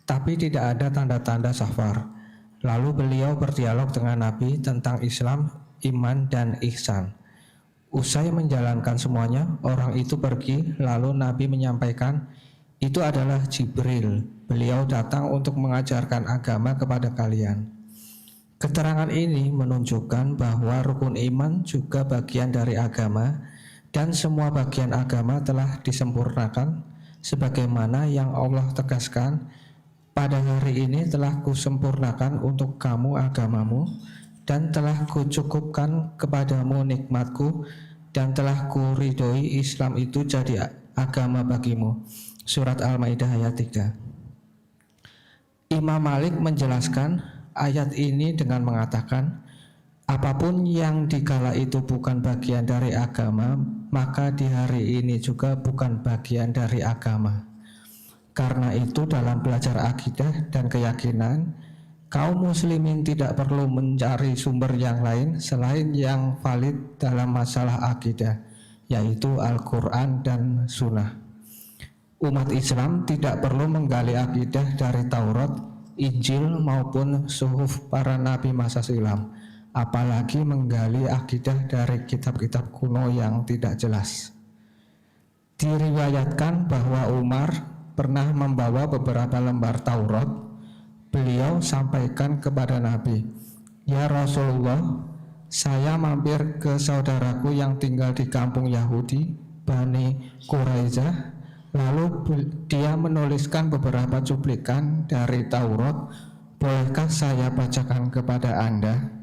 tapi tidak ada tanda-tanda safar. Lalu beliau berdialog dengan Nabi tentang Islam, iman, dan ihsan. Usai menjalankan semuanya, orang itu pergi, lalu Nabi menyampaikan, itu adalah Jibril. Beliau datang untuk mengajarkan agama kepada kalian. Keterangan ini menunjukkan bahwa rukun iman juga bagian dari agama, dan semua bagian agama telah disempurnakan sebagaimana yang Allah tegaskan, pada hari ini telah kusempurnakan untuk kamu agamamu, dan telah kucukupkan kepadamu nikmatku, dan telah kuridhoi Islam itu jadi agama bagimu. Surat Al-Maidah ayat 3. Imam Malik menjelaskan ayat ini dengan mengatakan, apapun yang dikala itu bukan bagian dari agama, maka di hari ini juga bukan bagian dari agama. Karena itu dalam belajar akidah dan keyakinan, kaum muslimin tidak perlu mencari sumber yang lain selain yang valid dalam masalah akidah, yaitu Al-Quran dan Sunnah. Umat Islam tidak perlu menggali akidah dari Taurat, Injil maupun suhuf para nabi masa silam, apalagi menggali akidah dari kitab-kitab kuno yang tidak jelas. Diriwayatkan bahwa Umar pernah membawa beberapa lembar Taurat. Beliau sampaikan kepada Nabi, "Ya Rasulullah, saya mampir ke saudaraku yang tinggal di kampung Yahudi, Bani Quraizah. Lalu dia menuliskan beberapa cuplikan dari Taurat. Bolehkah saya bacakan kepada Anda?"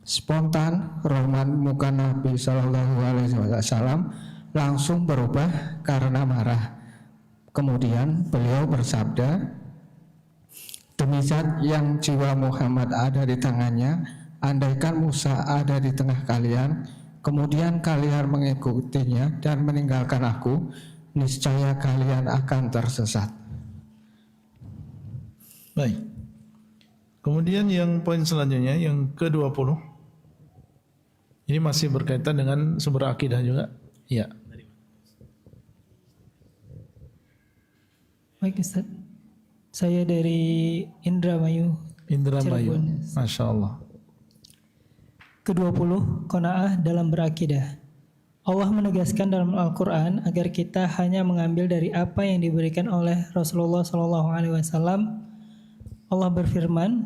Spontan roman muka Nabi SAW langsung berubah karena marah. Kemudian beliau bersabda, "Demi zat yang jiwa Muhammad ada di tangannya, andaikan Musa ada di tengah kalian, kemudian kalian mengikutinya dan meninggalkan aku, niscaya kalian akan tersesat." Baik. Kemudian yang poin selanjutnya, yang ke-20. Ini masih berkaitan dengan sumber akidah juga. Ya. Baik Ustaz, saya dari Indramayu. Indramayu, Cirebon. Masya Allah. Ke-20, qanaah dalam berakidah. Allah menegaskan dalam Al-Quran agar kita hanya mengambil dari apa yang diberikan oleh Rasulullah SAW. Allah berfirman,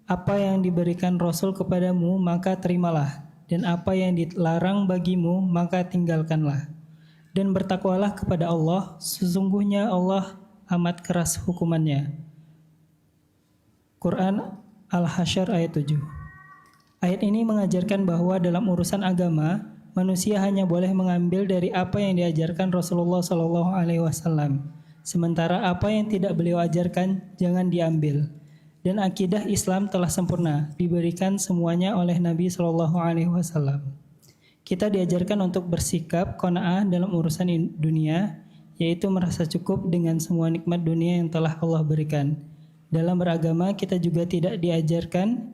"Apa yang diberikan Rasul kepadamu maka terimalah, dan apa yang dilarang bagimu maka tinggalkanlah. Dan bertakwalah kepada Allah, sesungguhnya Allah amat keras hukumannya." Quran Al-Hasyr ayat 7. Ayat ini mengajarkan bahwa dalam urusan agama, manusia hanya boleh mengambil dari apa yang diajarkan Rasulullah SAW. Sementara apa yang tidak beliau ajarkan jangan diambil. Dan akidah Islam telah sempurna, diberikan semuanya oleh Nabi SAW. Kita diajarkan untuk bersikap qanaah dalam urusan dunia, yaitu merasa cukup dengan semua nikmat dunia yang telah Allah berikan. Dalam beragama kita juga diajarkan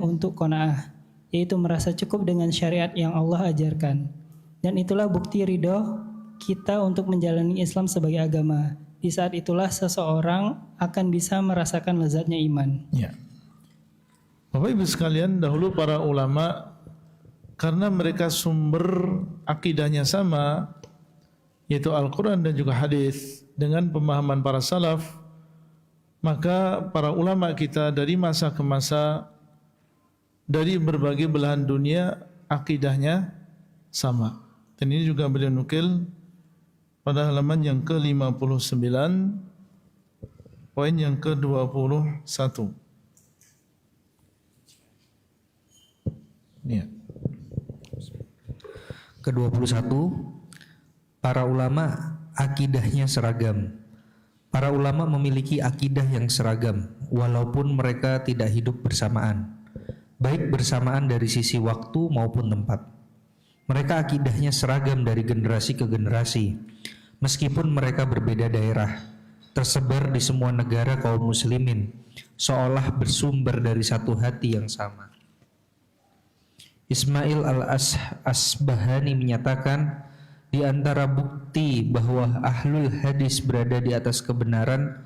untuk qanaah, yaitu merasa cukup dengan syariat yang Allah ajarkan. Dan itulah bukti ridho kita untuk menjalani Islam sebagai agama. Di saat itulah seseorang akan bisa merasakan lezatnya iman. Ya. Bapak Ibu sekalian, dahulu para ulama karena mereka sumber akidahnya sama, yaitu Al-Quran dan juga hadis dengan pemahaman para salaf, maka para ulama kita dari masa ke masa, dari berbagai belahan dunia, akidahnya sama. Dan ini juga beliau nukil pada halaman yang ke-59, poin yang ke-21. Ya. Ke-21, para ulama akidahnya seragam. Para ulama memiliki akidah yang seragam, walaupun mereka tidak hidup bersamaan, baik bersamaan dari sisi waktu maupun tempat. Mereka akidahnya seragam dari generasi ke generasi, meskipun mereka berbeda daerah, tersebar di semua negara kaum muslimin, seolah bersumber dari satu hati yang sama. Ismail al-Asbahani menyatakan, di antara bukti bahwa ahlul hadis berada di atas kebenaran,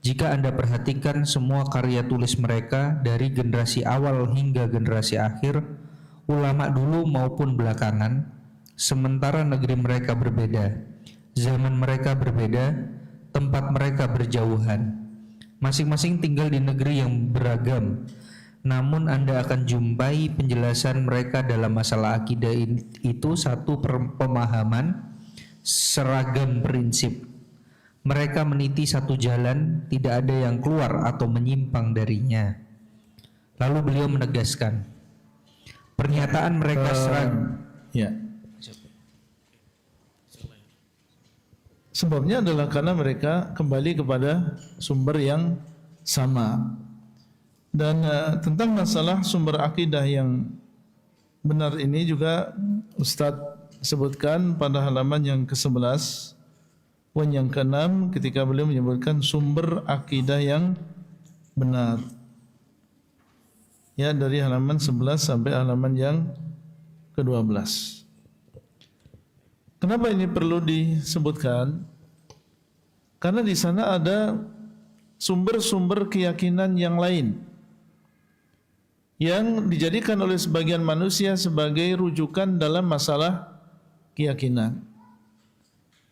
jika Anda perhatikan semua karya tulis mereka dari generasi awal hingga generasi akhir, ulama dulu maupun belakangan, sementara negeri mereka berbeda, zaman mereka berbeda, tempat mereka berjauhan, masing-masing tinggal di negeri yang beragam. Namun Anda akan jumpai penjelasan mereka dalam masalah akidah itu satu pemahaman, seragam prinsip. Mereka meniti satu jalan, tidak ada yang keluar atau menyimpang darinya. Lalu beliau menegaskan, pernyataan mereka Ya. Sebabnya adalah karena mereka kembali kepada sumber yang sama. Dan tentang masalah sumber akidah yang benar ini juga Ustadz sebutkan pada halaman yang ke-11 dan yang ke-6 ketika beliau menyebutkan sumber akidah yang benar. Ya, dari halaman 11 sampai halaman yang ke-12. Kenapa ini perlu disebutkan? Karena di sana ada sumber-sumber keyakinan yang lain yang dijadikan oleh sebagian manusia sebagai rujukan dalam masalah keyakinan.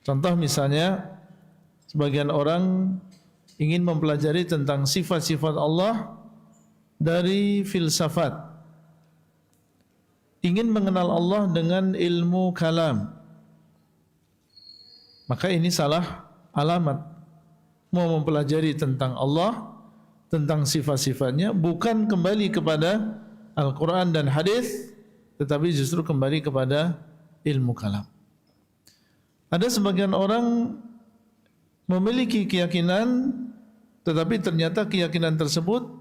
Contoh misalnya, sebagian orang ingin mempelajari tentang sifat-sifat Allah dari filsafat, ingin mengenal Allah dengan ilmu kalam, maka ini salah alamat. Mau mempelajari tentang Allah, tentang sifat-sifatnya, bukan kembali kepada Al-Quran dan hadis, tetapi justru kembali kepada ilmu kalam. Ada sebagian orang memiliki keyakinan, tetapi ternyata keyakinan tersebut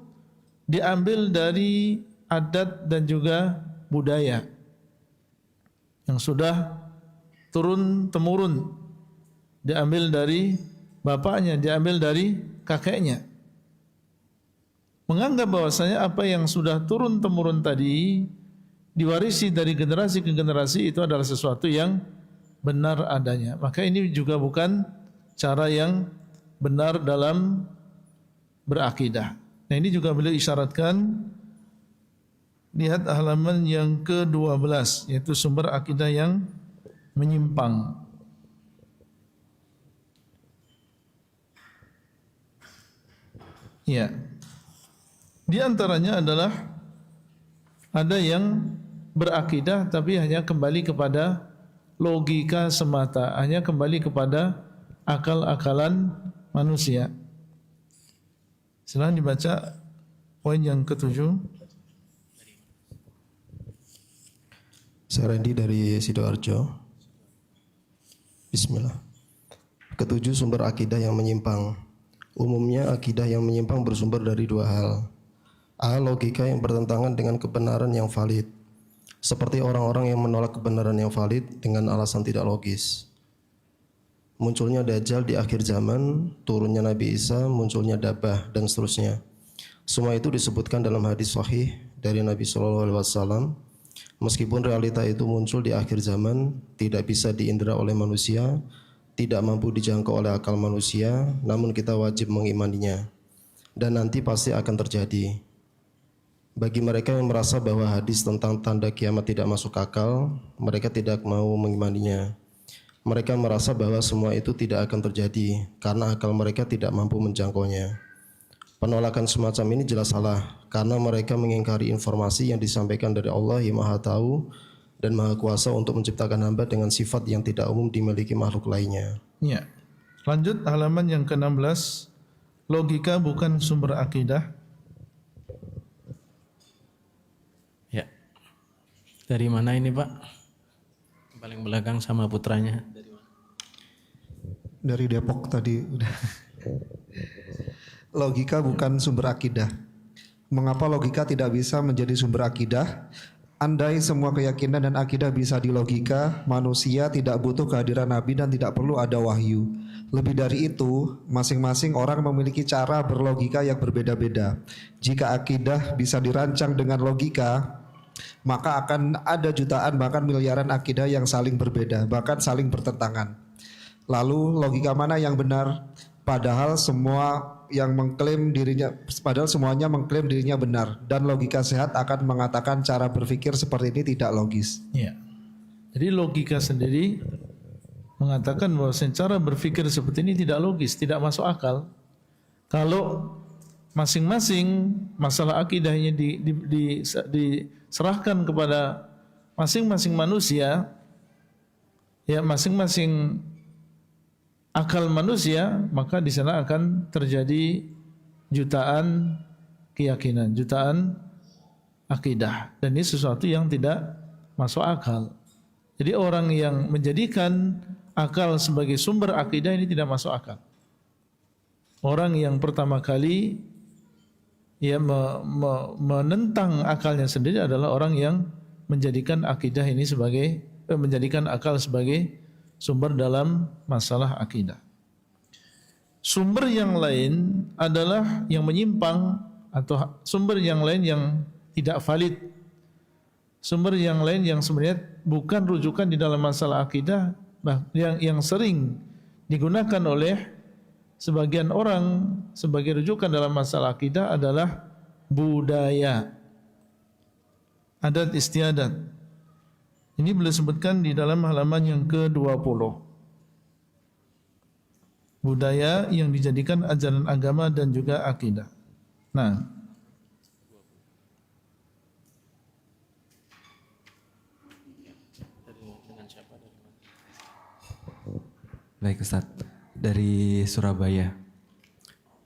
diambil dari adat dan juga budaya yang sudah turun-temurun, diambil dari bapaknya, diambil dari kakeknya. Menganggap bahwasanya apa yang sudah turun-temurun tadi diwarisi dari generasi ke generasi itu adalah sesuatu yang benar adanya. Maka ini juga bukan cara yang benar dalam berakidah. Nah, ini juga beliau isyaratkan. Lihat halaman yang ke-12, yaitu sumber akidah yang menyimpang. Ya. Di antaranya adalah ada yang berakidah tapi hanya kembali kepada logika semata, hanya kembali kepada akal-akalan manusia. Silahkan dibaca poin yang ke-7. Saya Randy dari Sidoarjo. Bismillah. Ketujuh, sumber akidah yang menyimpang. Umumnya akidah yang menyimpang bersumber dari dua hal. A. Logika yang bertentangan dengan kebenaran yang valid, seperti orang-orang yang menolak kebenaran yang valid dengan alasan tidak logis. Munculnya Dajjal di akhir zaman, turunnya Nabi Isa, munculnya Dabah, dan seterusnya. Semua itu disebutkan dalam hadis sahih dari Nabi SAW. Meskipun realita itu muncul di akhir zaman, tidak bisa diindra oleh manusia, tidak mampu dijangkau oleh akal manusia, namun kita wajib mengimaninya. Dan nanti pasti akan terjadi. Bagi mereka yang merasa bahwa hadis tentang tanda kiamat tidak masuk akal, mereka tidak mau mengimaninya. Mereka merasa bahwa semua itu tidak akan terjadi karena akal mereka tidak mampu menjangkaunya. Penolakan semacam ini jelas salah karena mereka mengingkari informasi yang disampaikan dari Allah yang Maha Tahu dan Maha Kuasa untuk menciptakan hamba dengan sifat yang tidak umum dimiliki makhluk lainnya. Ya. Lanjut halaman yang ke-16. Logika bukan sumber akidah. Ya. Dari mana ini, Pak? Paling belakang sama putranya. Dari mana? Dari Depok tadi udah. Logika bukan sumber akidah. Mengapa logika tidak bisa menjadi sumber akidah? Andai semua keyakinan dan akidah bisa dilogika, manusia tidak butuh kehadiran Nabi dan tidak perlu ada wahyu. Lebih dari itu, masing-masing orang memiliki cara berlogika yang berbeda-beda. Jika akidah bisa dirancang dengan logika, maka akan ada jutaan bahkan miliaran akidah yang saling berbeda, bahkan saling bertentangan. Lalu logika mana yang benar? Padahal semuanya mengklaim dirinya benar, dan logika sehat akan mengatakan cara berpikir seperti ini tidak logis. Ya. Jadi logika sendiri mengatakan bahwa cara berpikir seperti ini tidak logis, tidak masuk akal. Kalau masing-masing masalah akidahnya diserahkan kepada masing-masing manusia, ya masing-masing akal manusia, maka di sana akan terjadi jutaan keyakinan, jutaan akidah, dan ini sesuatu yang tidak masuk akal. Jadi orang yang menjadikan akal sebagai sumber akidah ini tidak masuk akal. Orang yang pertama kali menentang akalnya sendiri adalah orang yang menjadikan akidah ini sebagai menjadikan akal sebagai sumber dalam masalah akidah. Sumber yang lain adalah yang menyimpang atau sumber yang lain yang tidak valid. Sumber yang lain yang sebenarnya bukan rujukan di dalam masalah akidah, yang sering digunakan oleh sebagian orang sebagai rujukan dalam masalah akidah adalah budaya, adat istiadat. Ini beliau sebutkan di dalam halaman yang ke-20. Budaya yang dijadikan ajaran agama dan juga akidah. Nah, baik Ustaz, dari Surabaya.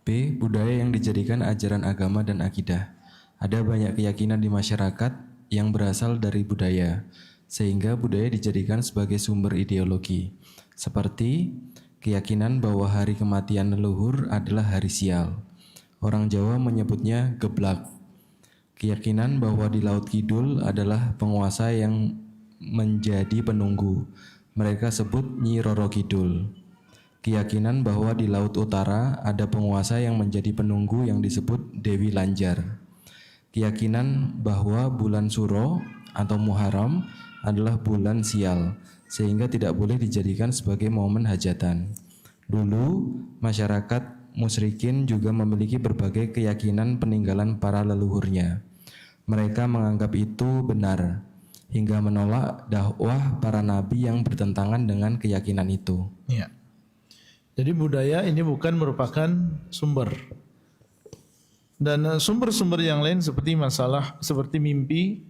B. Budaya yang dijadikan ajaran agama dan akidah. Ada banyak keyakinan di masyarakat yang berasal dari budaya, sehingga budaya dijadikan sebagai sumber ideologi. Seperti keyakinan bahwa hari kematian leluhur adalah hari sial. Orang Jawa menyebutnya geblak. Keyakinan bahwa di Laut Kidul adalah penguasa yang menjadi penunggu. Mereka sebut Nyi Roro Kidul. Keyakinan bahwa di Laut Utara ada penguasa yang menjadi penunggu yang disebut Dewi Lanjar. Keyakinan bahwa bulan Suro atau Muharram adalah bulan sial, sehingga tidak boleh dijadikan sebagai momen hajatan. Dulu, masyarakat musyrikin juga memiliki berbagai keyakinan peninggalan para leluhurnya. Mereka menganggap itu benar, hingga menolak dakwah para nabi yang bertentangan dengan keyakinan itu. Ya. Jadi budaya ini bukan merupakan sumber. Dan sumber-sumber yang lain seperti mimpi,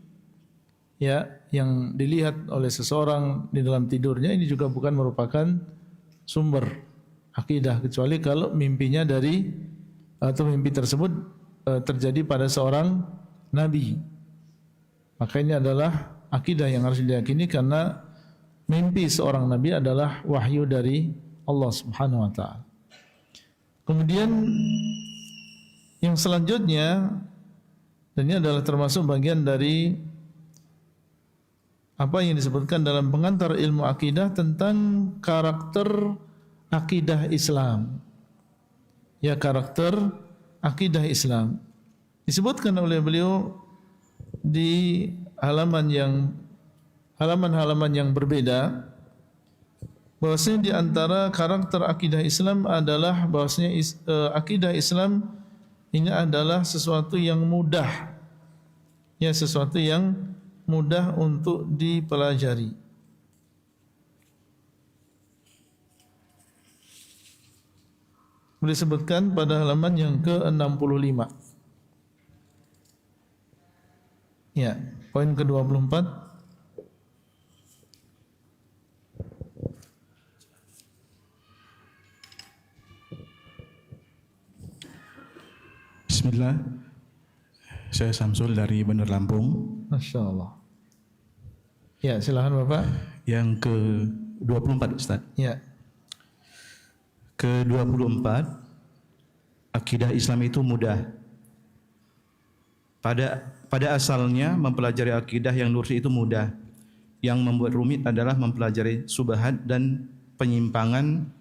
ya, yang dilihat oleh seseorang di dalam tidurnya, ini juga bukan merupakan sumber akidah, kecuali kalau mimpinya atau mimpi tersebut terjadi pada seorang nabi. Maka ini adalah akidah yang harus diyakini, karena mimpi seorang nabi adalah wahyu dari Allah Subhanahu wa taala. Kemudian yang selanjutnya, dan ini adalah termasuk bagian dari apa yang disebutkan dalam pengantar ilmu akidah tentang karakter akidah Islam. Ya, karakter akidah Islam disebutkan oleh beliau di halaman-halaman yang berbeda, bahwasanya di antara karakter akidah Islam adalah bahwasanya akidah Islam ini adalah sesuatu yang mudah, ya, sesuatu yang mudah untuk dipelajari. Boleh sebutkan pada halaman yang ke-65. Ya, poin ke-24. Bismillah, saya Samsul dari Bandar Lampung. Masya Allah. Ya, silakan Bapak. Yang ke-24 Ustaz. Ya. Ke-24, akidah Islam itu mudah. Pada asalnya mempelajari akidah yang lurus itu mudah. Yang membuat rumit adalah mempelajari subhat dan penyimpangan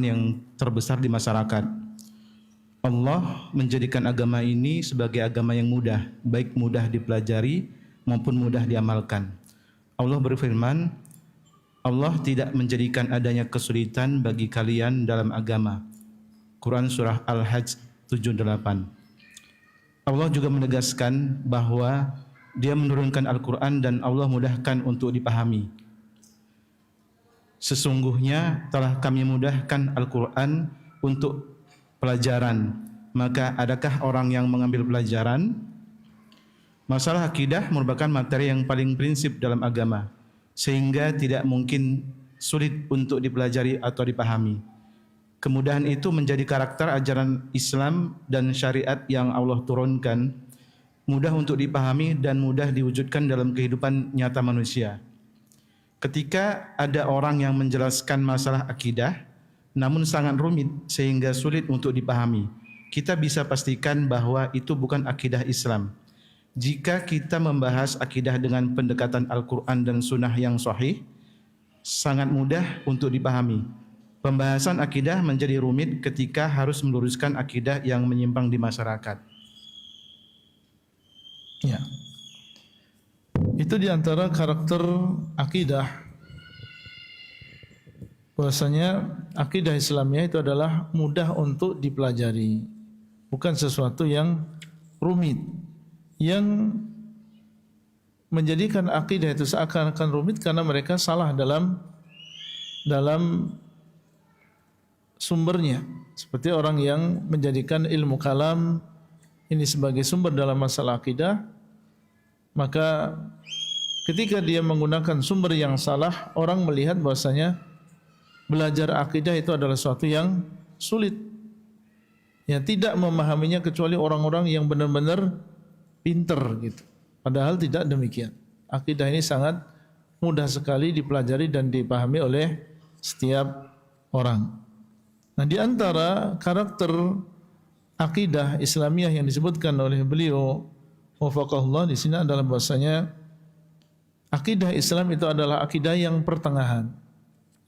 yang terbesar di masyarakat. Allah menjadikan agama ini sebagai agama yang mudah, baik mudah dipelajari maupun mudah diamalkan. Allah berfirman, Allah tidak menjadikan adanya kesulitan bagi kalian dalam agama. Quran Surah Al-Hajj 78. Allah juga menegaskan bahwa Dia menurunkan Al-Quran dan Allah mudahkan untuk dipahami. Sesungguhnya telah kami mudahkan Al-Quran untuk pelajaran, maka adakah orang yang mengambil pelajaran? Masalah akidah merupakan materi yang paling prinsip dalam agama, sehingga tidak mungkin sulit untuk dipelajari atau dipahami. Kemudahan itu menjadi karakter ajaran Islam dan syariat yang Allah turunkan, mudah untuk dipahami dan mudah diwujudkan dalam kehidupan nyata manusia. Ketika ada orang yang menjelaskan masalah akidah, namun sangat rumit sehingga sulit untuk dipahami, kita bisa pastikan bahwa itu bukan akidah Islam. Jika kita membahas akidah dengan pendekatan Al-Quran dan Sunnah yang sahih, sangat mudah untuk dipahami. Pembahasan akidah menjadi rumit ketika harus meluruskan akidah yang menyimpang di masyarakat. Ya. Itu diantara karakter akidah. Bahwasanya akidah Islamiyah itu adalah mudah untuk dipelajari, bukan sesuatu yang rumit. Yang menjadikan akidah itu seakan-akan rumit karena mereka salah dalam sumbernya. Seperti orang yang menjadikan ilmu kalam ini sebagai sumber dalam masalah akidah, maka ketika dia menggunakan sumber yang salah, orang melihat bahwasanya belajar akidah itu adalah sesuatu yang sulit. Ya, tidak memahaminya kecuali orang-orang yang benar-benar pinter gitu. Padahal tidak demikian. Akidah ini sangat mudah sekali dipelajari dan dipahami oleh setiap orang. Nah, di antara karakter akidah Islamiyah yang disebutkan oleh beliau wafaqahullah di sini adalah bahwasanya akidah Islam itu adalah akidah yang pertengahan.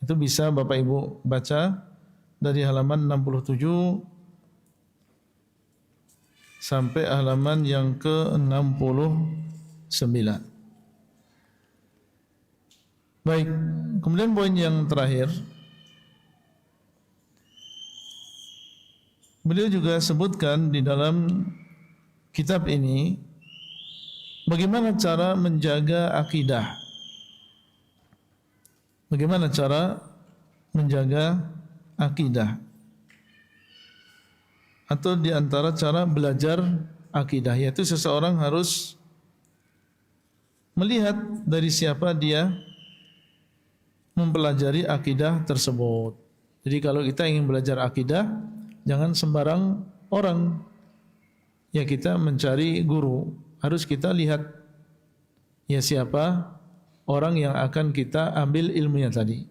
Itu bisa Bapak Ibu baca dari halaman 67 sampai halaman yang ke-69. Baik, kemudian poin yang terakhir, beliau juga sebutkan di dalam kitab ini bagaimana cara menjaga akidah. Bagaimana cara menjaga akidah? Atau di antara cara belajar akidah, yaitu seseorang harus melihat dari siapa dia mempelajari akidah tersebut. Jadi kalau kita ingin belajar akidah, jangan sembarang orang. Ya, kita mencari guru, harus kita lihat ya siapa orang yang akan kita ambil ilmunya tadi.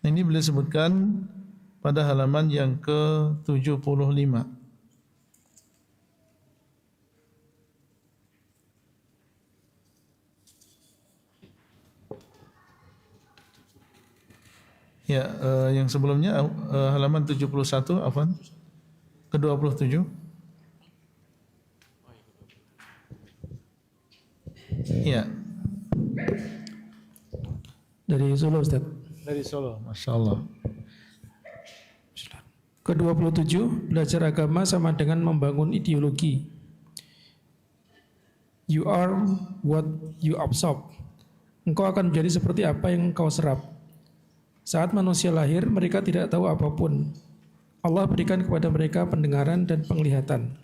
Ini beliau sebutkan pada halaman yang ke-75. Ya, yang sebelumnya halaman 71, afwan, ke-27. Ya. Dari Solo, Ustaz. Dari Solo, Masya Allah. Ke-27, belajar agama sama dengan membangun ideologi. You are what you absorb. Engkau akan menjadi seperti apa yang engkau serap. Saat manusia lahir, mereka tidak tahu apapun. Allah berikan kepada mereka pendengaran dan penglihatan.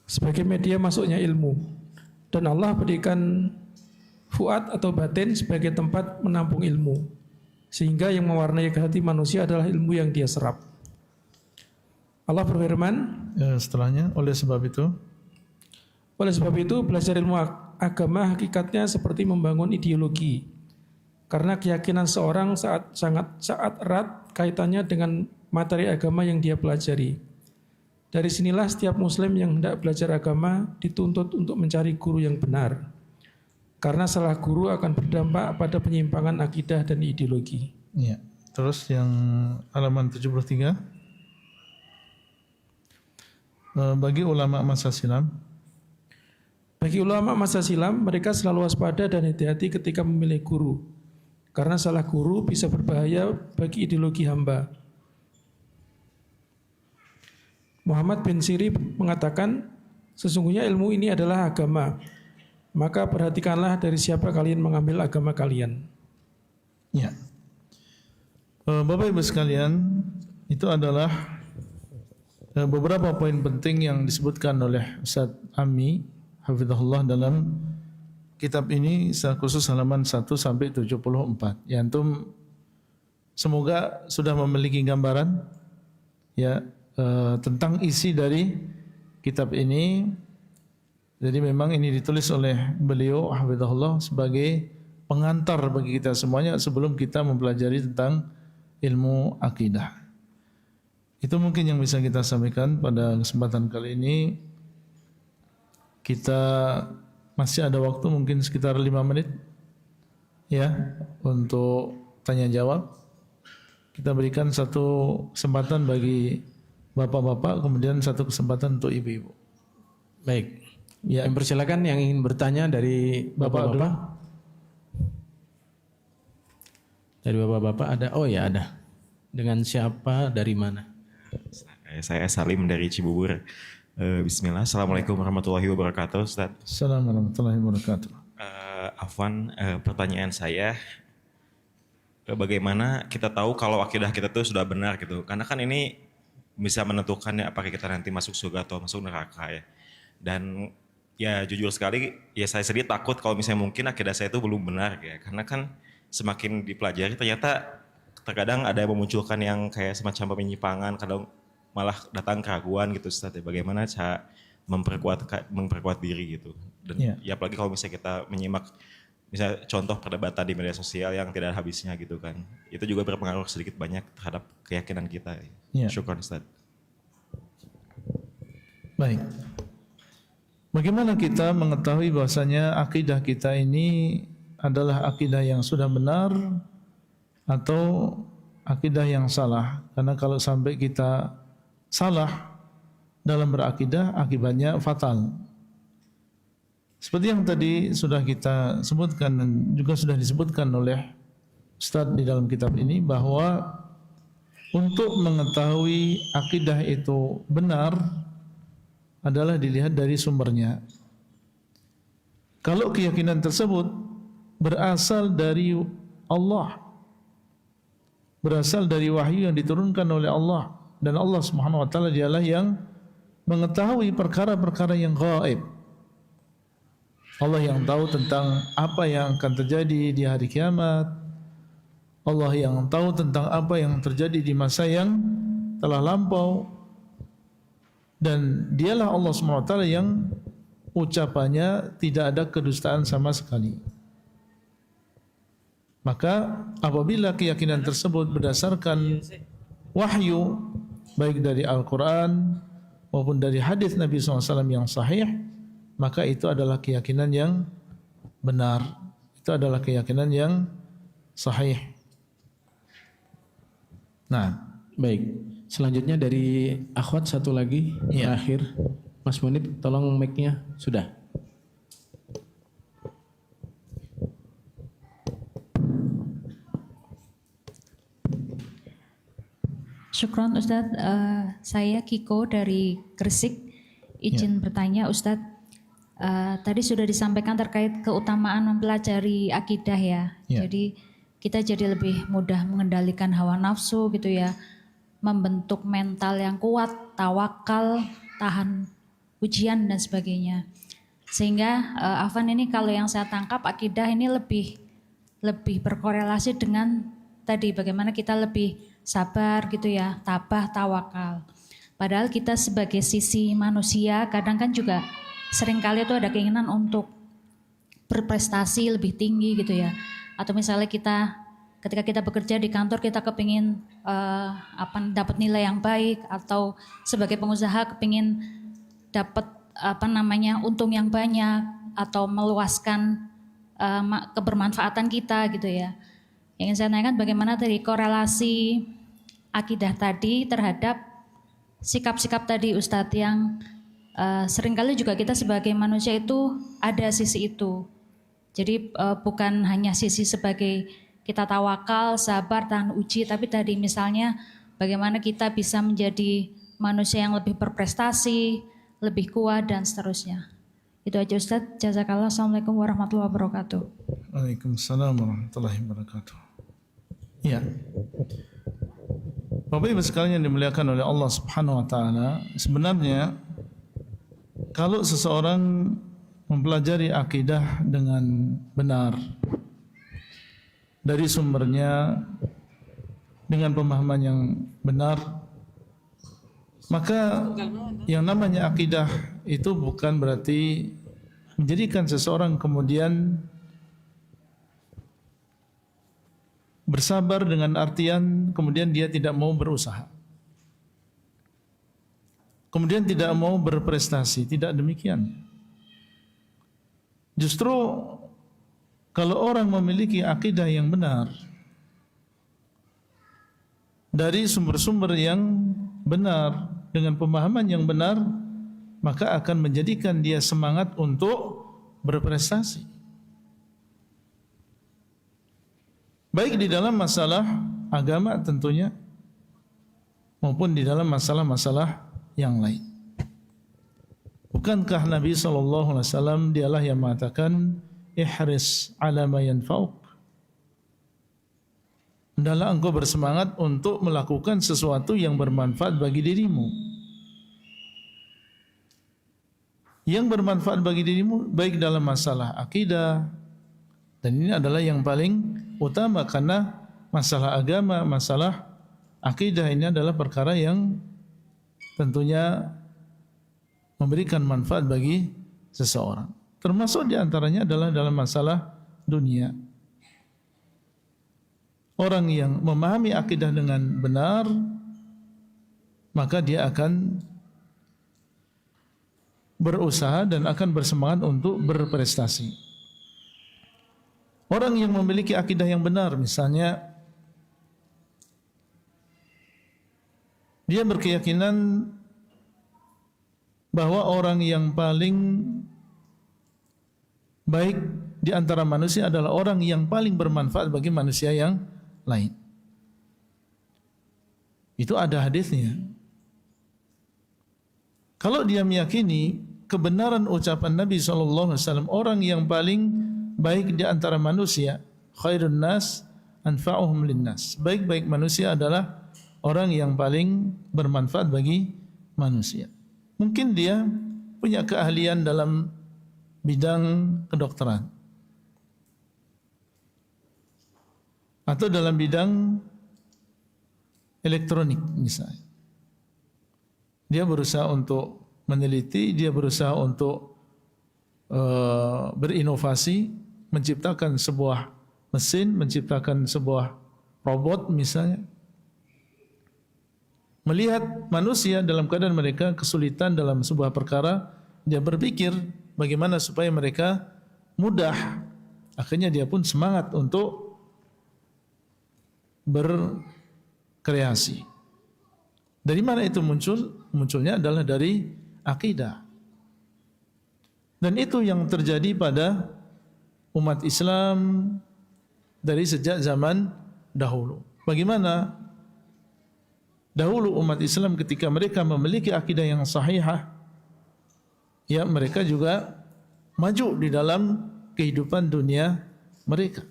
Sebagai media masuknya ilmu. Dan Allah berikan fuad atau batin sebagai tempat menampung ilmu. Sehingga yang mewarnai hati manusia adalah ilmu yang dia serap. Allah berfirman, setelahnya, oleh sebab itu belajar ilmu agama hakikatnya seperti membangun ideologi. Karena keyakinan seorang sangat erat kaitannya dengan materi agama yang dia pelajari. Dari sinilah setiap muslim yang hendak belajar agama dituntut untuk mencari guru yang benar. Karena salah guru akan berdampak pada penyimpangan akidah dan ideologi. Ya. Terus yang halaman 73. Bagi ulama masa silam. Bagi ulama masa silam, mereka selalu waspada dan hati-hati ketika memilih guru. Karena salah guru bisa berbahaya bagi ideologi hamba. Muhammad bin Sirin mengatakan, sesungguhnya ilmu ini adalah agama. Maka perhatikanlah dari siapa kalian mengambil agama kalian. Ya. Bapak Ibu sekalian, itu adalah beberapa poin penting yang disebutkan oleh Ustaz Ami hafizahullah dalam kitab ini secara khusus halaman 1 sampai 74. Ya, antum semoga sudah memiliki gambaran ya tentang isi dari kitab ini. Jadi memang ini ditulis oleh beliau hafizahullah sebagai pengantar bagi kita semuanya sebelum kita mempelajari tentang ilmu akidah. Itu mungkin yang bisa kita sampaikan pada kesempatan kali ini. Kita masih ada waktu mungkin sekitar 5 menit ya untuk tanya jawab. Kita berikan satu kesempatan bagi bapak-bapak, kemudian satu kesempatan untuk ibu-ibu. Baik. Ya, persilakan yang ingin bertanya dari bapak-bapak. Dari bapak-bapak ada? Oh ya ada. Dengan siapa? Dari mana? Saya Salim dari Cibubur. Bismillah. Assalamualaikum warahmatullahi wabarakatuh, Ustaz. Assalamualaikum warahmatullahi wabarakatuh. Afwan, pertanyaan saya, bagaimana kita tahu kalau akidah kita itu sudah benar gitu? Karena kan ini bisa menentukan ya apakah kita nanti masuk surga atau masuk neraka ya. Dan ya jujur sekali, ya saya sedih takut kalau misalnya mungkin akidah saya itu belum benar ya. Karena kan semakin dipelajari ternyata terkadang ada yang memunculkan yang kayak semacam penyimpangan, kadang malah datang keraguan gitu Ustaz ya. Bagaimana cara memperkuat diri gitu. Dan ya apalagi kalau misalnya kita menyimak misalnya contoh perdebatan di media sosial yang tidak ada habisnya gitu kan. Itu juga berpengaruh sedikit banyak terhadap keyakinan kita. Syukran Ustaz. Baik. Bagaimana kita mengetahui bahwasanya akidah kita ini adalah akidah yang sudah benar atau akidah yang salah? Karena kalau sampai kita salah dalam berakidah, akibatnya fatal. Seperti yang tadi sudah kita sebutkan dan juga sudah disebutkan oleh Ustadz di dalam kitab ini, bahwa untuk mengetahui akidah itu benar adalah dilihat dari sumbernya. Kalau keyakinan tersebut berasal dari Allah, berasal dari wahyu yang diturunkan oleh Allah, dan Allah Subhanahu wa taala dialah yang mengetahui perkara-perkara yang gaib. Allah yang tahu tentang apa yang akan terjadi di hari kiamat. Allah yang tahu tentang apa yang terjadi di masa yang telah lampau. Dan dialah Allah SWT yang ucapannya tidak ada kedustaan sama sekali. Maka apabila keyakinan tersebut berdasarkan wahyu, baik dari Al-Quran maupun dari hadis Nabi SAW yang sahih, maka itu adalah keyakinan yang benar. Itu adalah keyakinan yang sahih. Nah, baik. Selanjutnya dari akhwat satu lagi terakhir. Mas Munib, tolong mic-nya sudah. Syukron Ustadz, saya Kiko dari Gresik. Izin bertanya Ustadz, tadi sudah disampaikan terkait keutamaan mempelajari akidah ya. Jadi kita jadi lebih mudah mengendalikan hawa nafsu gitu ya. Membentuk mental yang kuat, tawakal, tahan ujian dan sebagainya. Sehingga Afan ini kalau yang saya tangkap akidah ini lebih berkorelasi dengan tadi bagaimana kita lebih sabar gitu ya, tabah, tawakal. Padahal kita sebagai sisi manusia kadang kan juga seringkali itu ada keinginan untuk berprestasi lebih tinggi gitu ya. Atau misalnya ketika kita bekerja di kantor kita kepingin dapat nilai yang baik, atau sebagai pengusaha kepingin dapat untung yang banyak atau meluaskan kebermanfaatan kita gitu ya. Yang ingin saya tanyakan bagaimana dari korelasi akidah tadi terhadap sikap-sikap tadi Ustadz yang seringkali juga kita sebagai manusia itu ada sisi itu. Jadi bukan hanya sisi sebagai kita tawakal, sabar, tahan uji, tapi tadi misalnya bagaimana kita bisa menjadi manusia yang lebih berprestasi, lebih kuat dan seterusnya. Itu aja Ustaz. Jazakallah. Assalamualaikum warahmatullahi wabarakatuh. Waalaikumsalam warahmatullahi wabarakatuh. Ya. Bapak Ibu sekalian yang dimuliakan oleh Allah Subhanahu wa taala, sebenarnya kalau seseorang mempelajari akidah dengan benar dari sumbernya dengan pemahaman yang benar, maka yang namanya akidah itu bukan berarti menjadikan seseorang kemudian bersabar dengan artian kemudian dia tidak mau berusaha, kemudian tidak mau berprestasi. Tidak demikian. Justru kalau orang memiliki akidah yang benar dari sumber-sumber yang benar dengan pemahaman yang benar, maka akan menjadikan dia semangat untuk berprestasi, baik di dalam masalah agama tentunya maupun di dalam masalah-masalah yang lain. Bukankah Nabi SAW dialah yang mengatakan ihris ala ma yanfa'uk, hendaklah engkau bersemangat untuk melakukan sesuatu yang bermanfaat bagi dirimu, yang bermanfaat bagi dirimu baik dalam masalah akidah, dan ini adalah yang paling utama karena masalah agama, masalah akidah ini adalah perkara yang tentunya memberikan manfaat bagi seseorang. Termasuk diantaranya adalah dalam masalah dunia. Orang yang memahami akidah dengan benar, maka dia akan berusaha dan akan bersemangat untuk berprestasi. Orang yang memiliki akidah yang benar, misalnya dia berkeyakinan bahwa orang yang paling baik di antara manusia adalah orang yang paling bermanfaat bagi manusia yang lain. Itu ada hadisnya. Kalau dia meyakini kebenaran ucapan Nabi SAW, orang yang paling baik di antara manusia, khairun nas anfa'uhum linnas, baik-baik manusia adalah orang yang paling bermanfaat bagi manusia. Mungkin dia punya keahlian dalam bidang kedokteran atau dalam bidang elektronik misalnya. Dia berusaha untuk meneliti, dia berusaha untuk berinovasi, menciptakan sebuah mesin, menciptakan sebuah robot misalnya. Melihat manusia dalam keadaan mereka kesulitan dalam sebuah perkara, dia berpikir bagaimana supaya mereka mudah. Akhirnya dia pun semangat untuk berkreasi. Dari mana itu muncul? Munculnya adalah dari akidah. Dan itu yang terjadi pada umat Islam dari sejak zaman dahulu. Bagaimana dahulu umat Islam ketika mereka memiliki akidah yang sahihah, ya mereka juga maju di dalam kehidupan dunia mereka.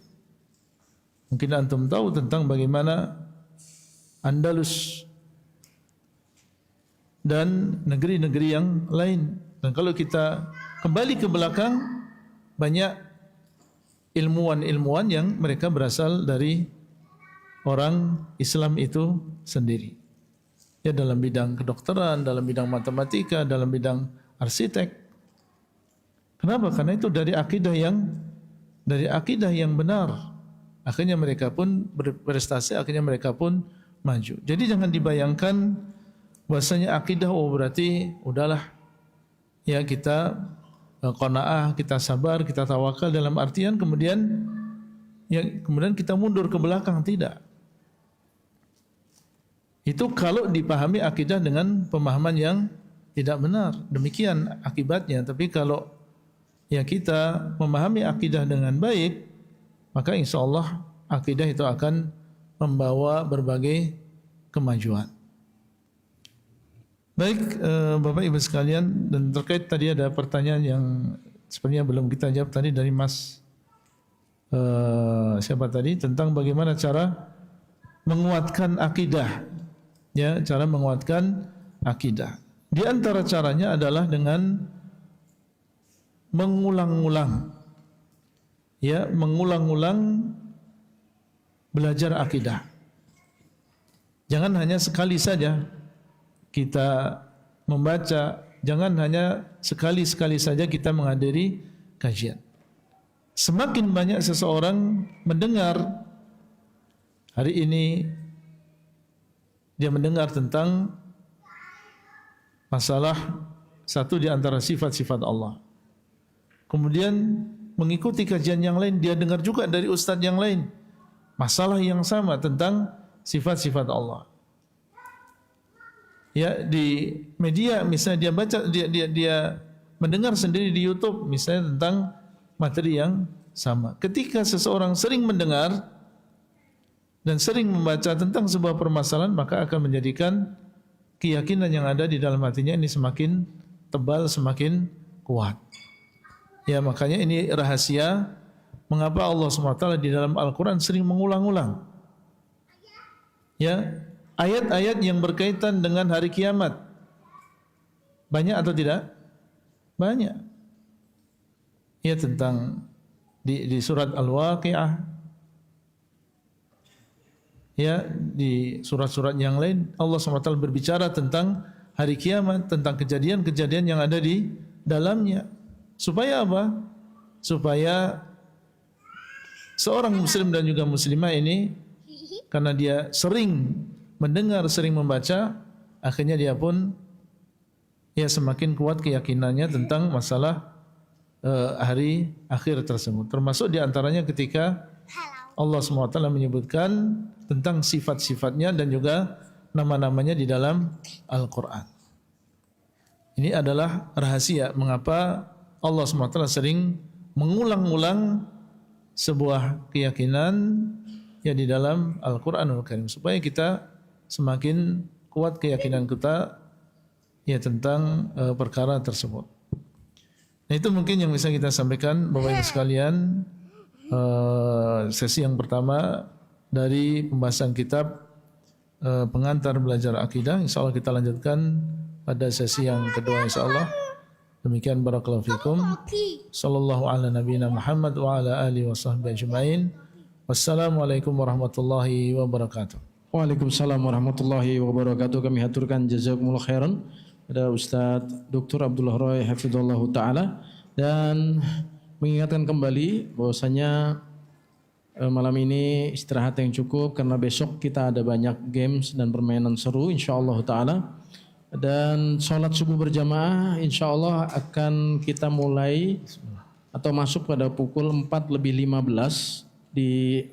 Mungkin antum tahu tentang bagaimana Andalus dan negeri-negeri yang lain. Dan kalau kita kembali ke belakang, banyak ilmuwan-ilmuwan yang mereka berasal dari orang Islam itu sendiri. Ya, dalam bidang kedokteran, dalam bidang matematika, dalam bidang arsitek. Kenapa? Karena itu dari akidah yang benar. Akhirnya mereka pun berprestasi, akhirnya mereka pun maju. Jadi jangan dibayangkan bahwasanya akidah berarti udahlah ya kita qanaah, kita sabar, kita tawakal dalam artian kemudian kita mundur ke belakang, tidak. Itu kalau dipahami akidah dengan pemahaman yang tidak benar, demikian akibatnya. Tapi kalau ya kita memahami akidah dengan baik, maka insya Allah akidah itu akan membawa berbagai kemajuan. Baik Bapak Ibu sekalian, dan terkait tadi ada pertanyaan yang sebenarnya belum kita jawab tadi dari Mas siapa tadi, tentang bagaimana cara menguatkan akidah. Ya, cara menguatkan akidah. Di antara caranya adalah dengan mengulang-ulang, ya, mengulang-ulang belajar akidah. Jangan hanya sekali saja kita membaca, jangan hanya sekali-sekali saja kita menghadiri kajian. Semakin banyak seseorang mendengar, hari ini dia mendengar tentang masalah satu di antara sifat-sifat Allah. Kemudian mengikuti kajian yang lain, dia dengar juga dari ustadz yang lain masalah yang sama tentang sifat-sifat Allah. Ya, di media misalnya dia baca, dia mendengar sendiri di YouTube misalnya tentang materi yang sama. Ketika seseorang sering mendengar dan sering membaca tentang sebuah permasalahan, maka akan menjadikan keyakinan yang ada di dalam hatinya ini semakin tebal, semakin kuat. Ya, makanya ini rahasia mengapa Allah SWT di dalam Al-Quran sering mengulang-ulang, ya, ayat-ayat yang berkaitan dengan hari kiamat. Banyak atau tidak? Banyak. Ya, tentang di surat Al-Waqi'ah, ya, di surat-surat yang lain Allah SWT berbicara tentang hari kiamat, tentang kejadian-kejadian yang ada di dalamnya. Supaya apa? Supaya seorang muslim dan juga muslimah ini, karena dia sering mendengar, sering membaca, akhirnya dia pun ya semakin kuat keyakinannya tentang masalah hari akhir tersebut. Termasuk di antaranya ketika Allah SWT menyebutkan tentang sifat-sifatnya dan juga nama-namanya di dalam Al-Quran. Ini adalah rahasia mengapa Allah SWT sering mengulang-ulang sebuah keyakinan ya di dalam Al-Quranul Karim, supaya kita semakin kuat keyakinan kita ya tentang perkara tersebut. Nah, itu mungkin yang bisa kita sampaikan Bapak Ibu sekalian, sesi yang pertama dari pembahasan kitab pengantar belajar akidah. Insyaallah kita lanjutkan pada sesi yang kedua insyaallah. Demikian, barakallahu fikum. Sallallahu ala nabiyina Muhammad wa ala alihi washabbihi ajmain. Wassalamualaikum warahmatullahi wabarakatuh. Waalaikumsalam warahmatullahi wabarakatuh. Kami haturkan jazakumullah khairan pada Ustadz Dr. Abdullah Roy hafizallahu taala, dan mengingatkan kembali bahwasanya malam ini istirahat yang cukup karena besok kita ada banyak games dan permainan seru insyaallah taala. Dan sholat subuh berjamaah insya Allah akan kita mulai atau masuk pada pukul 4:15 di